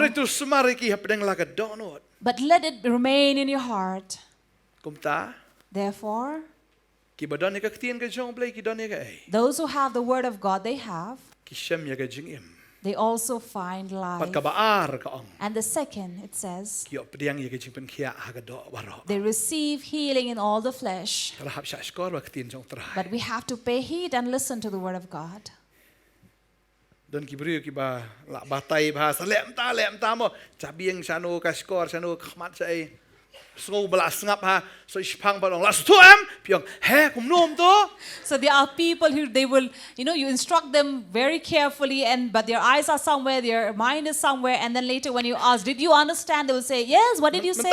but let it remain in your heart. Therefore, those who have the word of God, they also find life. And the second, it says, they receive healing in all the flesh. But we have to pay heed and listen to the word of God. So there are people who they will, you instruct them very carefully, but their eyes are somewhere, their mind is somewhere, and then later when you ask, did you understand? They will say, yes, what did you say?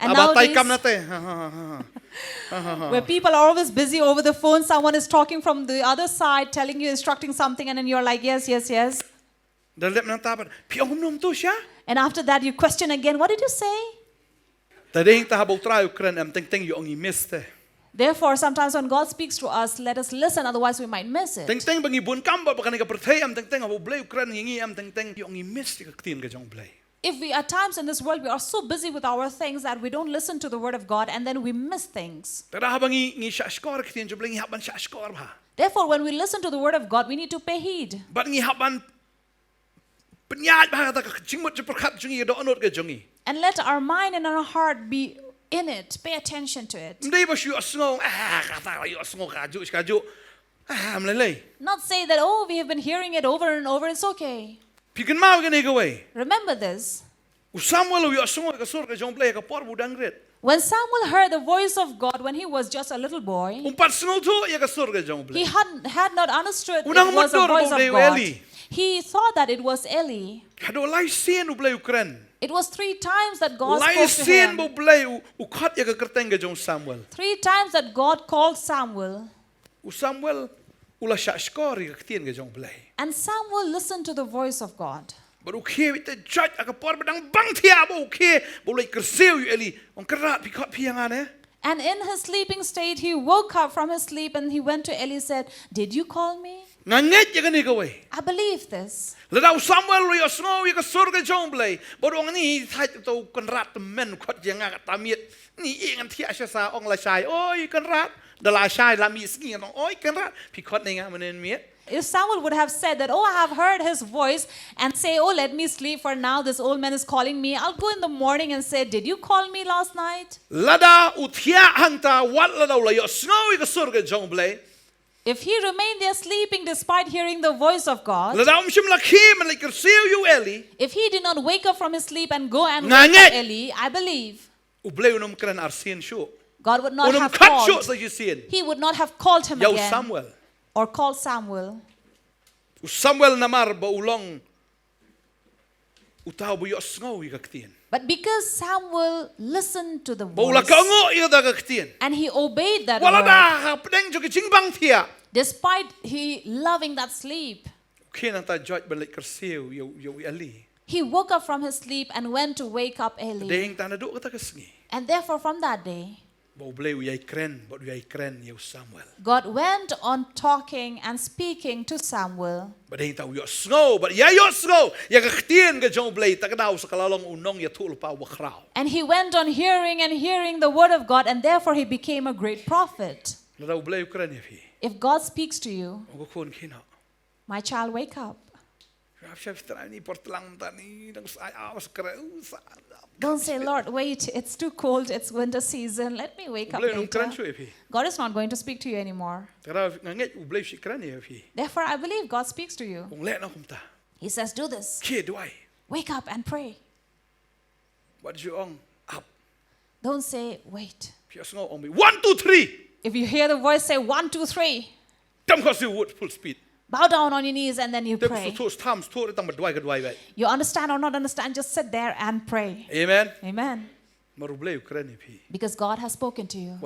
And nowadays, where people are always busy over the phone, someone is talking from the other side, telling you, instructing something, and then you're like, yes, yes, yes. And after that, you question again, what did you say? Therefore, sometimes when God speaks to us, let us listen, otherwise we might miss it. If we at times in this world, we are so busy with our things that we don't listen to the word of God and then we miss things. Therefore, when we listen to the word of God, we need to pay heed. And let our mind and our heart be in it. Pay attention to it. Not say that, oh, we have been hearing it over and over, it's okay. Remember this. When Samuel heard the voice of God when he was just a little boy, he had not understood it was the voice of God. He thought that it was Eli. It was 3 times that God spoke to him. 3 times that God called Samuel. And Samuel listened to the voice of God. And in his sleeping state, he woke up from his sleep and he went to Eli and said, did you call me? I believe this. If Samuel would have said that, oh, I have heard his voice, and say, oh, let me sleep for now, this old man is calling me, I'll go in the morning and say, did you call me last If he remained there sleeping despite hearing the voice of God, if he did not wake up from his sleep and go and wake up Eli, I believe God would not have called. He would not have called him again or called Samuel. But because Samuel listened to the voice and he obeyed that word, despite he loving that sleep, he woke up from his sleep and went to wake up Eli. And therefore from that day, God went on talking and speaking to Samuel. And he went on hearing and hearing the word of God, and therefore he became a great prophet. If God speaks to you, my child, wake up. Don't say, Lord, wait, it's too cold, it's winter season, let me wake up later. God is not going to speak to you anymore. Therefore, I believe God speaks to you. He says, do this. Wake up and pray. Don't say, wait. 1, 2, 3. If you hear the voice say 1, 2, 3, full speed. bow down on your knees and then you pray. You understand or not understand, just sit there and pray. Amen. Amen. Because God has spoken to you.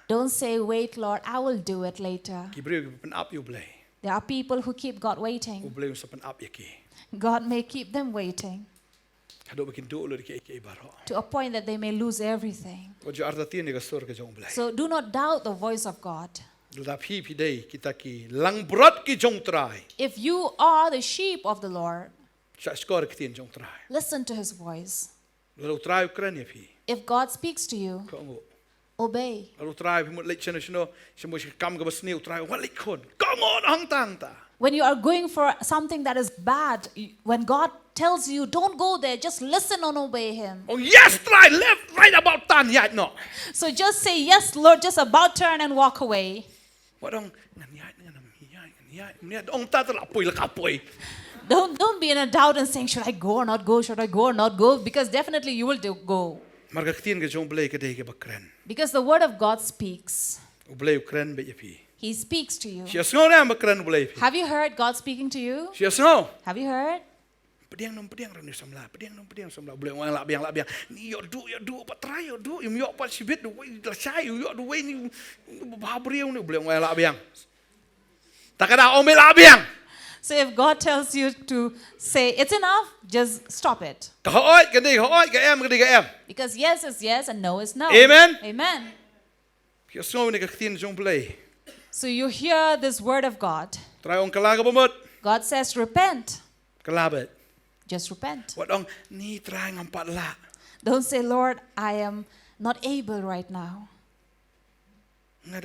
Don't say, wait, Lord, I will do it later. There are people who keep God waiting. God may keep them waiting to a point that they may lose everything. So do not doubt the voice of God. If you are the sheep of the Lord, listen to his voice. If God speaks to you, obey. When you are going for something that is bad, when God tells you, don't go there, just listen and obey him. Oh, yes, try, left, right, about turn, yeah, no. So just say, yes, Lord, just about turn and walk away. Don't be in a doubt and saying, should I go or not go? Should I go or not go? Because definitely you will go. Because the word of God speaks. He speaks to you. Have you heard God speaking to you? Have you heard? So if God tells you to say it's enough, just stop it. Because yes is yes and no is no. Amen. Amen. So you hear this word of God. God says repent. Just repent. Don't say, Lord, I am not able right now. There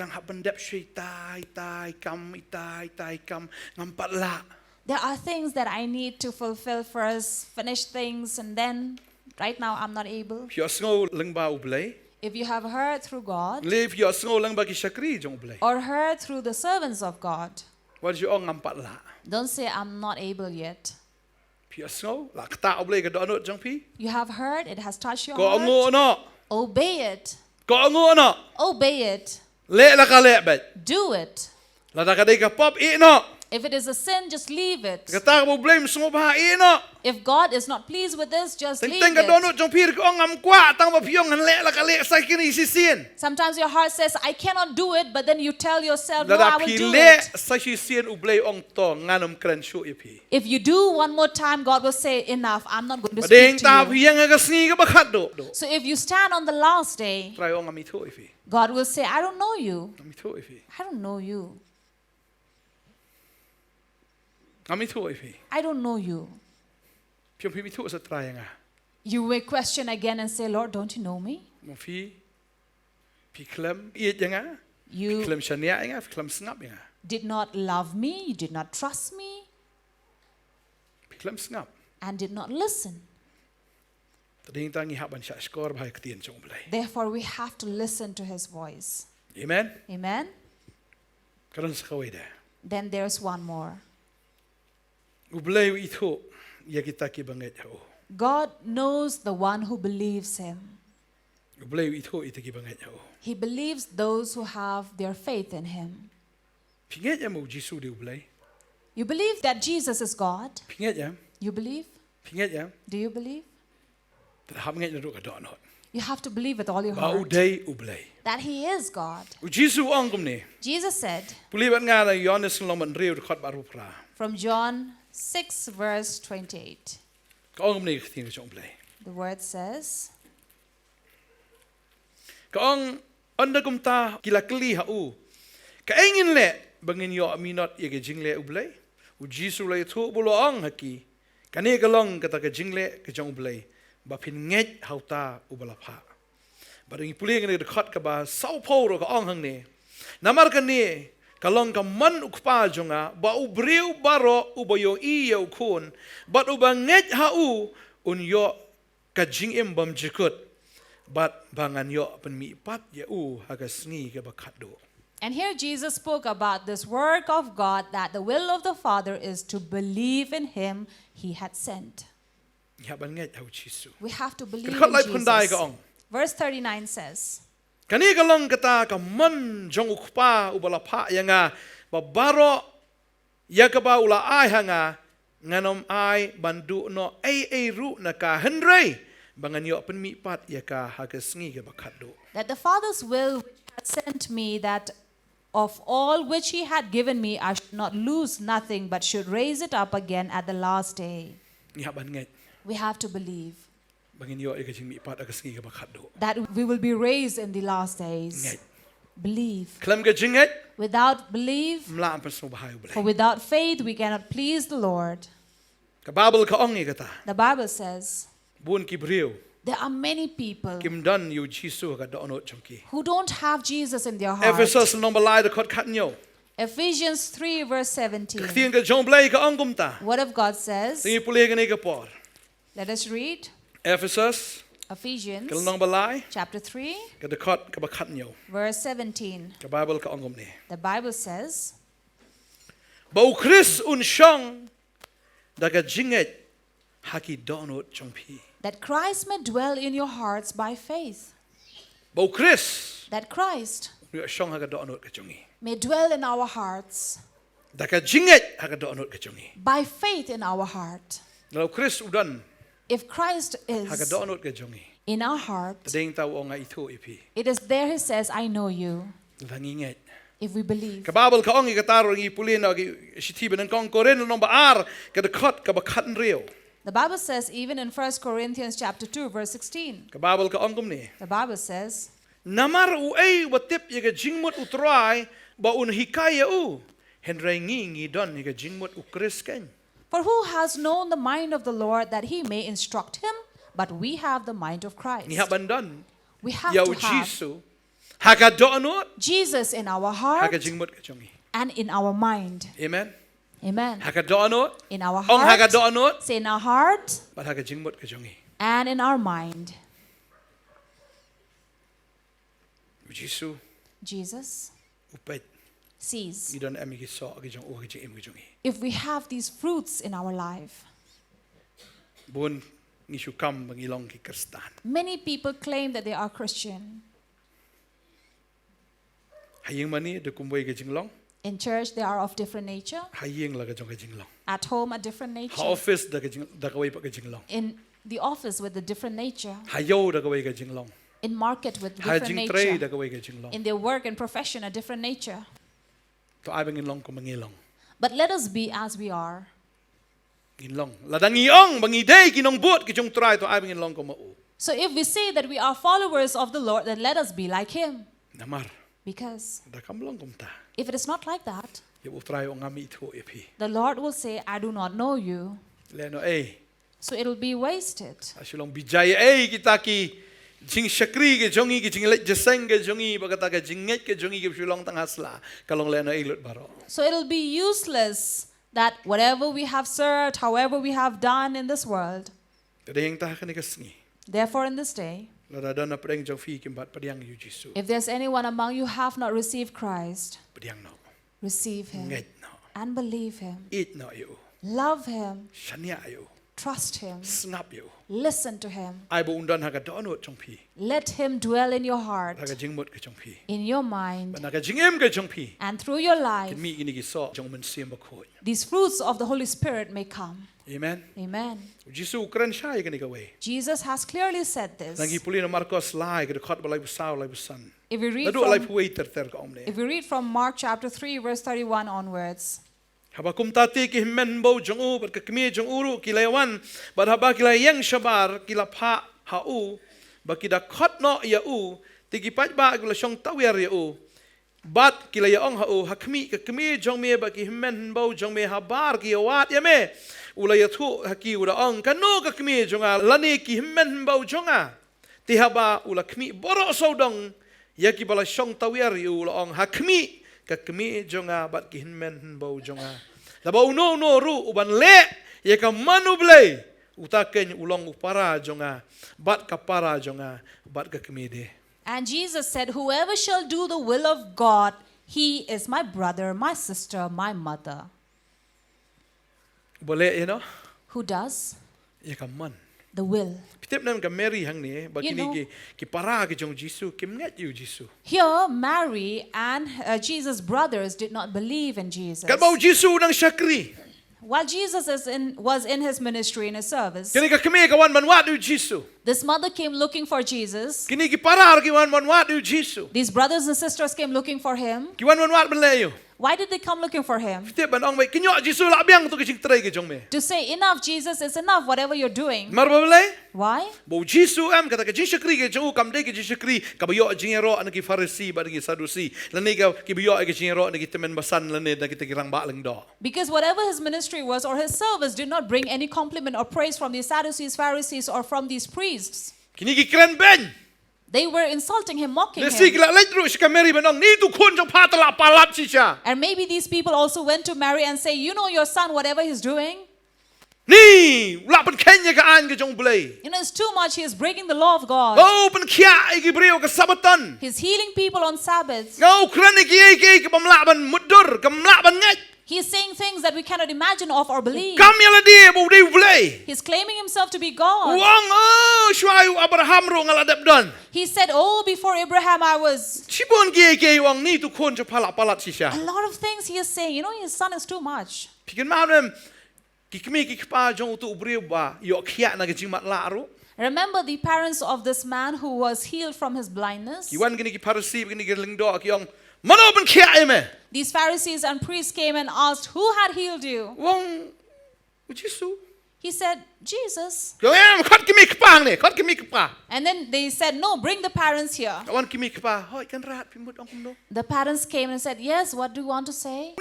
are things that I need to fulfill first, finish things, and then right now I'm not able. If you have heard through God or heard through the servants of God, don't say I'm not able yet. You have heard, it has touched your heart. Obey it. Obey it. Do it. If it is a sin, just leave it. If God is not pleased with this, just leave it. Sometimes your heart says, I cannot do it, but then you tell yourself, no, I will do it. If you do one more time, God will say, enough, I'm not going to speak to you. So if you stand on the last day, God will say, I don't know you. I don't know you. I don't know you. You may question again and say, Lord, don't you know me? You did not love me, you did not trust me, and did not listen. Therefore, we have to listen to his voice. Amen. Amen. Karon sa kaway da. Then there's one more. Ublay ithuh ya kita kibangit hao. God knows the one who believes him. Ublay ithuh ita kibangit hao. He believes those who have their faith in him. Pingat ya mo Jisu di ublay. You believe that Jesus is God? Pingat ya. You believe? Pingat ya. Do you believe? Tahap ngat na ro ka doon. You have to believe with all your Ba heart uday ublay. that he is God. Jisu ang kumni. Jesus said Pulibat nga na Yohanes ng laman riyo record baru pra. from John 6 verse 28. Kaong kumni kating ka ublay. The word says, Kaong anda kumta kilakli hau. Kaingin le bangin yo aminot ya ke jingle ublay. U Jisu lay thu bulo ang haki. Kani kalong kata ke jingle ke jong ublay. Ba pin nget hauta ubalapha. Barang ipuling ni record ka ba sao poro ka ang hang ni. Namar ka ni kalong ka man ukpa jonga ba ubriu baro ubayo iyo kun. Bat ubang nget hau unyo ka jingim bam jikut. Bat bangan yo penmi pat ya hagas ngi ke bakado. and here Jesus spoke about this work of God, that the will of the Father is to believe in him he had sent. Yaban nget hau Jisu. We have to believe Kat lai in pandai Jesus. ka ong. Verse 39 says, Kani kalong kata ka man jong ukpa ubalapha ya nga babaro ya ka ba ula ai hanga nganom ai bandu no ai ru na ka henry bangan yo penmi pat ya ka hagas ngi ke bakado. that the Father's will which had sent me, that of all which he had given me, I should not lose nothing, but should raise it up again at the last day. Yaban nget We have to believe bangin yo ka jingmi pat hagas ngi ke bakado. that we will be raised in the last Nget. days. Believe. Klam ka jinget Without belief, mla ang paso bahay for ublay. without faith, we cannot please the Lord. Ka babel ka ong kata. The Bible says Bun kibriu there are many people kim dan yu Jisu ka doonot chongki. who don't have Jesus in their heart. Ephesus nong balay da kot katnyo. Ephesians 3 verse 17. Katiin ka jong blay ka ong kumta. Word of God says, Tingi puli ka ni ka por. let us read Ephesus Ephesians kalong balay chapter 3 ka dekot ka bakatnyo. verse 17. Ka Bible ka ong ni. The Bible says, Bau Chris un siyang daga jinget haki doonot chongpi. that Christ may dwell in your hearts by faith. Bau Chris That Christ yu siyang haka doonot ka chongi. may dwell in our hearts Daga jinget haka doonot ka chongi. by faith in our heart. Dalau Chris udan If Christ haka is doonot ka chongi. in our heart, Tading tao o nga ipi. it is there he says, I know you, Langinget. if we believe. Ka Bible ka ong ikataro ngi puli na shitiba ng kong koren nong baar ka dekot ka bakatan riyo. The Bible says, even in 1 Corinthians chapter 2 verse 16, Ka Bible ka ong ni. the Bible says, Namar uay watip yaga jingmut utray ba un hikaya henry ngi don yaga jingmut ukris ken. for who has known the mind of the Lord that he may instruct him? But we have the mind of Christ. Ni habandan We have yaw to have Jisu haga doonot Jesus in our haga heart jingmut ka chongi. and in our mind. Amen. Amen. Haga doonot In our ong haga heart, doonot say in our heart but haga jingmut ka chongi. and in our mind. Jisu Jesus upet sees idon ami ki so ki jong o ki jing ki chongi. if we have these fruits in our life. Bun ni syukam bangilong ki Kristan. Many people claim that they are Christian. Haying mani de kumboy ka jinglong. In church, they are of different nature. Haying la ka jong ka jinglong. At home, a different Ha nature. office da kaway pa ka jinglong. In the office, with a different nature. Hayo da kaway ka jinglong. In market, with different Hajing tray da nature. kaway ka jinglong. In their work and profession, a different nature. To ay bangilong ko mangilong. But let us be as we are. Ginlong. Ladang iong bangiday kinong but ki jong try to ay bangilong ko mao. So if we say that we are followers of the Lord, then let us be like Him. Namar Because da kamlong kumta. if it is not like that, Yo try o ngami ithuh ipi. the Lord will say, I do not know you. Leno So it will be wasted. asilong bijay kita ki jing shakri ke jongi ki jing let jaseng ke jongi bagata ke jinget ke jongi ke shulong tangasla kalong leno lut baro. So it will be useless that whatever we have served, however we have done in this world, Tadeng ta ka ni kasngi. therefore in this day, If there's anyone among you who have not received Christ, receive him and believe him. Love him. Trust him. Listen to him. Let him dwell in your heart, in your mind, and through your life, these fruits of the Holy Spirit may come. Amen. Amen. Jesus has clearly said this. If we read from Mark chapter 3 verse 31 onwards. Habakum tati ki himmen bo jong u bat kami jong uru kilayawan bat haba kilayang shabar kilapha hau bakida khot no ya u tigi pat ba gula shong tawer ya u bat kilayang hau hakmi kami jong me ba ki himmen bo jong me habar ki wat ya me ulaya thu haki ura ong kanu kami jonga lani ki himmen bo jonga ti haba ula kmi boro sodong ya ki bala shong tawer yu ula ong hakmi kami jonga bat ki himmen bo jonga laba no ru uban le ye ka manu ble utaken ulong upara jonga bat kapara jonga bat ka kami de. And Jesus said, whoever shall do the will of God, he is my brother, my sister, my mother. Boleh you know? Who does? Ye ka man. The will. Here, Mary and Jesus' brothers did not believe in Jesus. While Jesus was in his ministry, in his service, this mother came looking for Jesus. These brothers and sisters came looking for him. Why did they come looking for him? To say, enough, Jesus, is enough, whatever you're doing. Why? Because whatever his ministry was or his service did not bring any compliment or praise from the Sadducees, Pharisees, or from these priests. They were insulting him, mocking him. And maybe these people also went to Mary and say, you know your son, whatever he's doing. It's too much. He is breaking the law of God. He's healing people on Sabbath. He's saying things that we cannot imagine of or believe. He's claiming himself to be God. He said, oh, before Abraham I was. A lot of things he is saying. You know, his son is too much. Remember the parents of this man who was healed from his blindness? These Pharisees and priests came and asked, who had healed you? He said, Jesus. And then they said, no, bring the parents here. The parents came and said, yes, what do you want to say?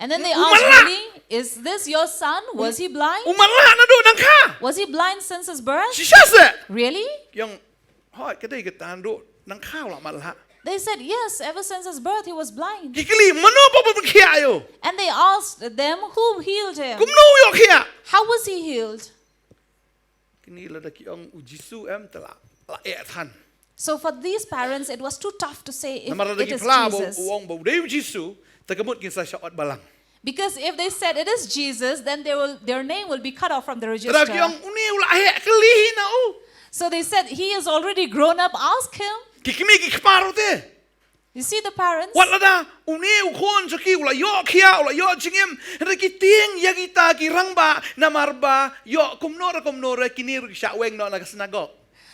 And then they asked, really? Is this your son? Was he blind? Was he blind since his birth? Really? They said, yes, ever since his birth he was blind. And they asked them, who healed him? How was he healed? So for these parents, it was too tough to say if it is Jesus. Because if they said it is Jesus, then their name will be cut off from the register. So they said, he is already grown up, ask him. You see the parents?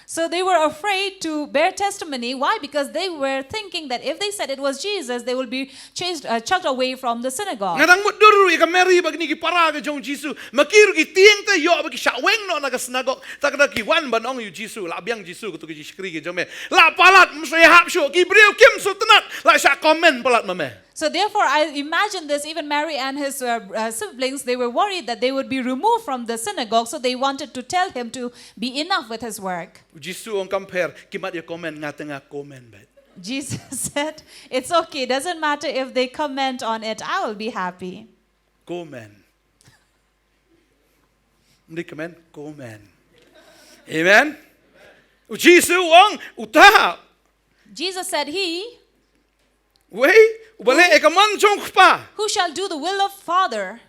So they were afraid to bear testimony. Why? Because they were thinking that if they said it was Jesus, they will be chucked away from the synagogue. So therefore, I imagine this, even Mary and his siblings, they were worried that they would be removed from the synagogue, so they wanted to tell him to be enough with his work. Jesus said, it's okay, doesn't matter if they comment on it, I will be happy. Go man. Amen? U Jisu ong utah. Jesus said, He Wei, ubale ekaman jong pa. who shall do the will of Father.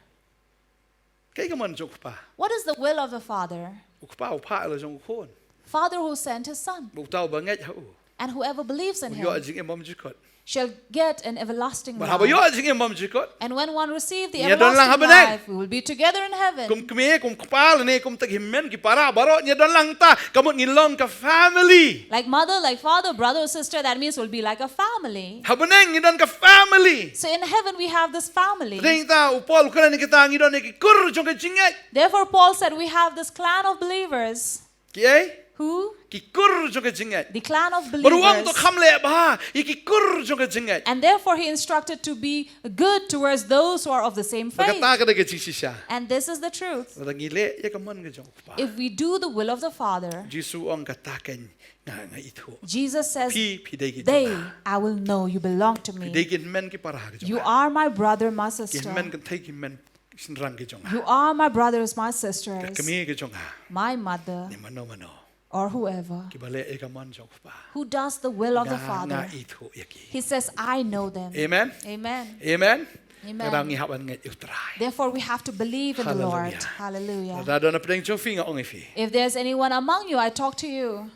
Kay kaman jong pa. What is the will of the Father? Ukpa upa ala jong kon. Father who sent His Son. Butaw banget hau. And whoever believes in Yo Him ajing imam jikot. shall get an everlasting Mahaba yo life. ajing imam jikot. And when one receives the Niya doon lang everlasting habanay. life, we will be together in heaven. Kum kami kum kapal ni kum taghimen ki para baro niya doon lang ta kamot ngilong ka family. Like mother, like father, brother, or sister, that means we'll be like a family. Habaneng ngidon ka family. So in heaven we have this family. Ding ta upol kana ni kita ngidon ni kur jong ka jingat. Therefore Paul said we have this clan of believers. Kiyay? Who? Ki kur jong ka jingat. The clan of Baruang to believers. kamle ba iki kur jong ka jingat. And therefore he instructed to be good towards those who are of the same faith. Bagata ka dagi siya. And this is the truth. Ngile ya kamon ka jong pa. If we do the will of the Father, Jisu ang kataken nga ithuh. Jesus says, Pi pidegi. they, I will know you belong to me. Pidegi men ki para ka jong. You are my brother, my Ki sister. men kan thai ki men sinrang ki jong. You are my brothers, my sisters, Kami ki jong. my mother, Ni mano mano. or whoever Ki bale e kamon jong pa. who does the will of the Nga Father. ithuh yaki. He says, I know them. Amen. Amen. Amen. Amen. Kadang ni haban ngat utray. Therefore, we have to believe in the Lord. Hallelujah. Hallelujah. Dado na pedang jong finga ong ifi. If there's anyone among you, I talk to you.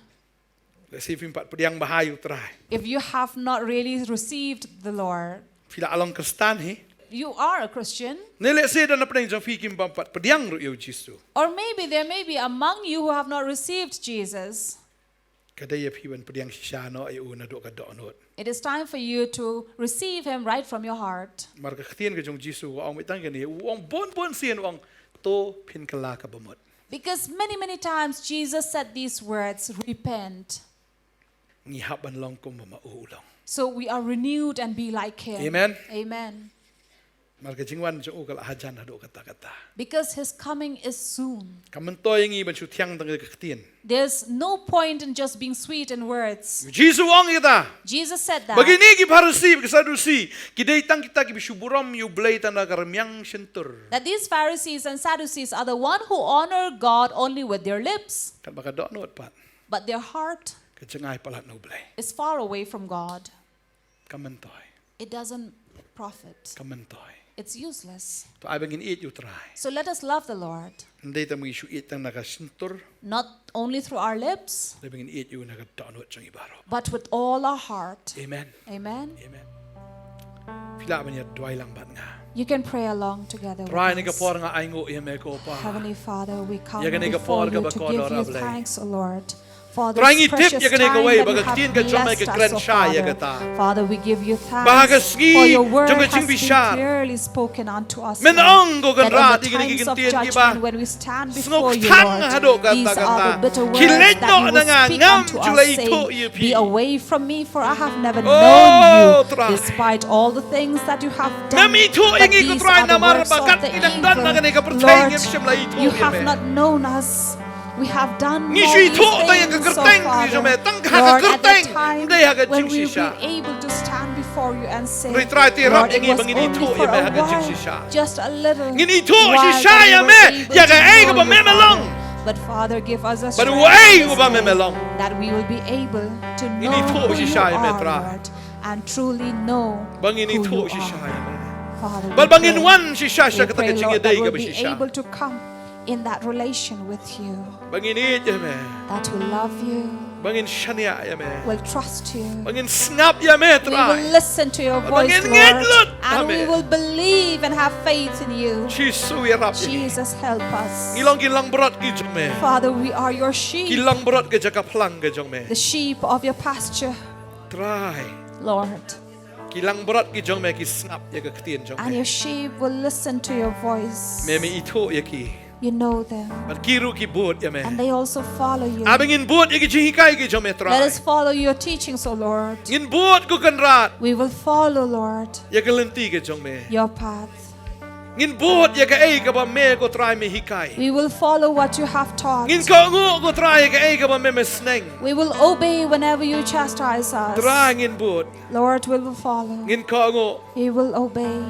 Si pat pedang bahayu utray. If you have not really received the Lord, Pila along kastan hi. you are a Christian. Nile se na pedang jong fikim pat pedang ru yu Jisu. Or maybe there may be among you who have not received Jesus. Kadaya piwan pedang sisano ay una do ka doonot. It is time for you to receive Him right from your heart. Marka katian ka jong Jisu ang mitang kani uang bon sian uang to pin kala ka bamot. Because many times Jesus said these words, repent. Ni haban long ko mamaulang. So we are renewed and be like Him. Amen. Amen. Marka jingwan jong ukal hajan na do kata. Because His coming is soon. Kamantoy ngi ban tiang tang katian. There's no point in just being sweet in words. Jisu ang ita. Jesus said that. Bagini ki Pharisee ki Sadusi kidai tang kita ki bisuburam yu blay tan nagarmyang sentur. That these Pharisees and Sadducees are the one who honor God only with their lips, Kan baka doonot pat. but their heart Kajangay palat no blay. is far away from God. Kamantoy. It doesn't profit. Kamantoy. It's useless. To ay bangin eat yu try. So let us love the Lord, Hindi ta mag-isu eat tang nakasentur. not only through our lips, Hindi bangin eat yu nakadoonot siyang ibaro. but with all our heart. Amen. Amen. Amen. Pila man niya duay lang bat nga. You can pray along together with Try ni us. kapor nga ay ngo yame ko pa. Heavenly Father, we come Yagan ni before kapor you ka to ba give ko you dorable. thanks, O Lord. For Try this ni tip precious yagan ni time kaway that you bagagtin have ka jomay blessed ka us, kren O siya Father. yagata. Father, we give you thanks Bahagasgi, for your word jong has kaching been bishar. clearly spoken unto us, Men Lord, ang go kan that rat, in the igin times of igintin, di ba? judgment, when we stand before you, Snok tang Lord, hado ka these tagata. are the bitter words Kilit that no you na will nga, speak ngam unto julay us, ito, saying, yupi. be away from me, for I have never Oh, known try. you, despite all the things that you have done. Nami ito, But ingi ko these try are na the works marba, of kat the pinagdan na ganay ka evil. pertay, Lord, ngam siyam la ito, you have yame. not known us. We have done all Ngishu these ito, tayo things, so kagerteng, Father, yame, tang Lord, at the kagerteng, time hindi haga when we jingsi siya. will be able to stand before you and say, Ri try ti Lord, rap, it ingi was bangin only ito, for yame, a haga jingsi while, siya. just a little Ngin ito, while si that siya, we were yame, able yaga to ay know ka ba you, memelong. Father. But Father, give us a But strength way on ko ba this day memelong. that we will be able to Ngin know ito, who si you siya, are, yame, try. Lord, and truly know Bangin who ito, you si siya, are. yame. Father, Bal we bangin pray. wan, si siya, siya We pray, katagaching Lord, yaday that ka we'll ba be si siya. able to come in that relation with you, Bangin it, yame. that will love you, Bangin siya niya, yame. will trust you. Bangin snap, yame, We try. will listen to your voice, Bangin Lord, ngedlut, and we Amen. will believe and have faith in you. Jisu irap ini. Jesus, help us. Ilang gilang berat ki jome. Father, we are your sheep, Gilang berat ke jaka plang ke jome. the sheep of your pasture, Try. Lord. Gilang berat ki jome ki snap ya ke ketien And jome. your sheep will listen to your voice. Meme itu ya ki. You know them, But kiru ki bot ya me. and they also follow you. Abengin bot ya ki jihikai ki jome Let try. us follow your teachings, O Lord. Ngin bot ku kan rat. We will follow, Lord, Ya ke lenti ke jome. your path. Ngin bot ya ke ei ka ba me ko try me hikai. We will follow what you have taught. Ngin ko ngu ko try ya ke ei ka ba me sneng. We will obey whenever you chastise us. Try ngin bot. Lord, we will follow. Ngin ko ngu. We will obey.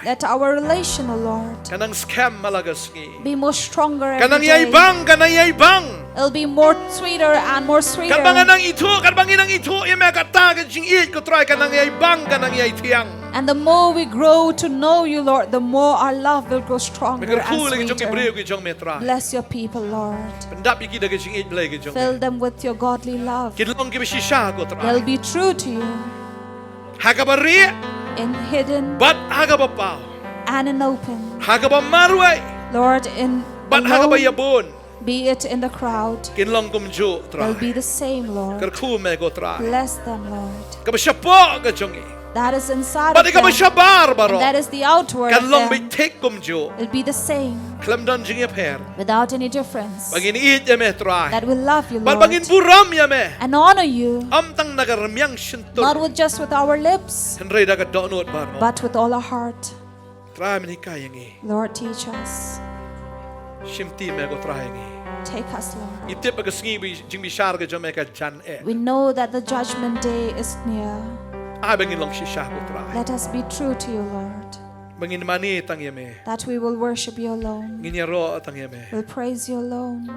Let our relation, O Lord, Kanang scam malagasngi. be more stronger every Kanang day. yaibang, kanang yaibang. It'll be more sweeter and more sweeter. Kanang ithuh, kanang ithuh, yame katagan jing it ko try kanang yaibang, kanang yaitiang. And the more we grow to know you, Lord, the more our love will grow stronger and sweeter. Bless your people, Lord. Fill them with your godly love. They'll be true to you. In hidden and in open. Lord, in alone, be it in the crowd. They'll be the same, Lord. Bless them, Lord. That is inside of them. And that is the outward of them. It'll be the same. Without any difference. That will love you, Lord. And honor you. Not with just with our lips, but with all our heart. Lord, teach us. Take us, Lord. We know that the judgment day is near. Let us be true to you, Lord. That we will worship you alone. We'll praise you alone.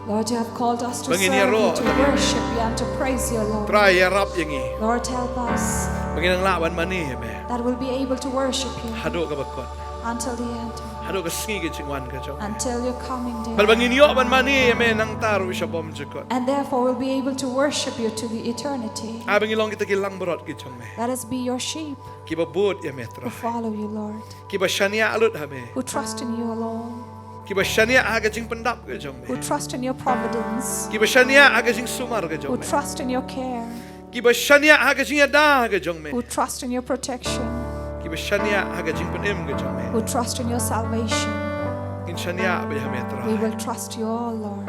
Lord, you have called us to serve you, to worship you, and to praise you, Lord. Lord, help us that we'll be able to worship you until the end, until your coming day. And therefore we'll be able to worship you to the eternity. Let us be your sheep who follow you, Lord, who trust in you alone, who trust in your providence, who trust in your care, who trust in your protection, who trust in your salvation. We will trust you all, Lord.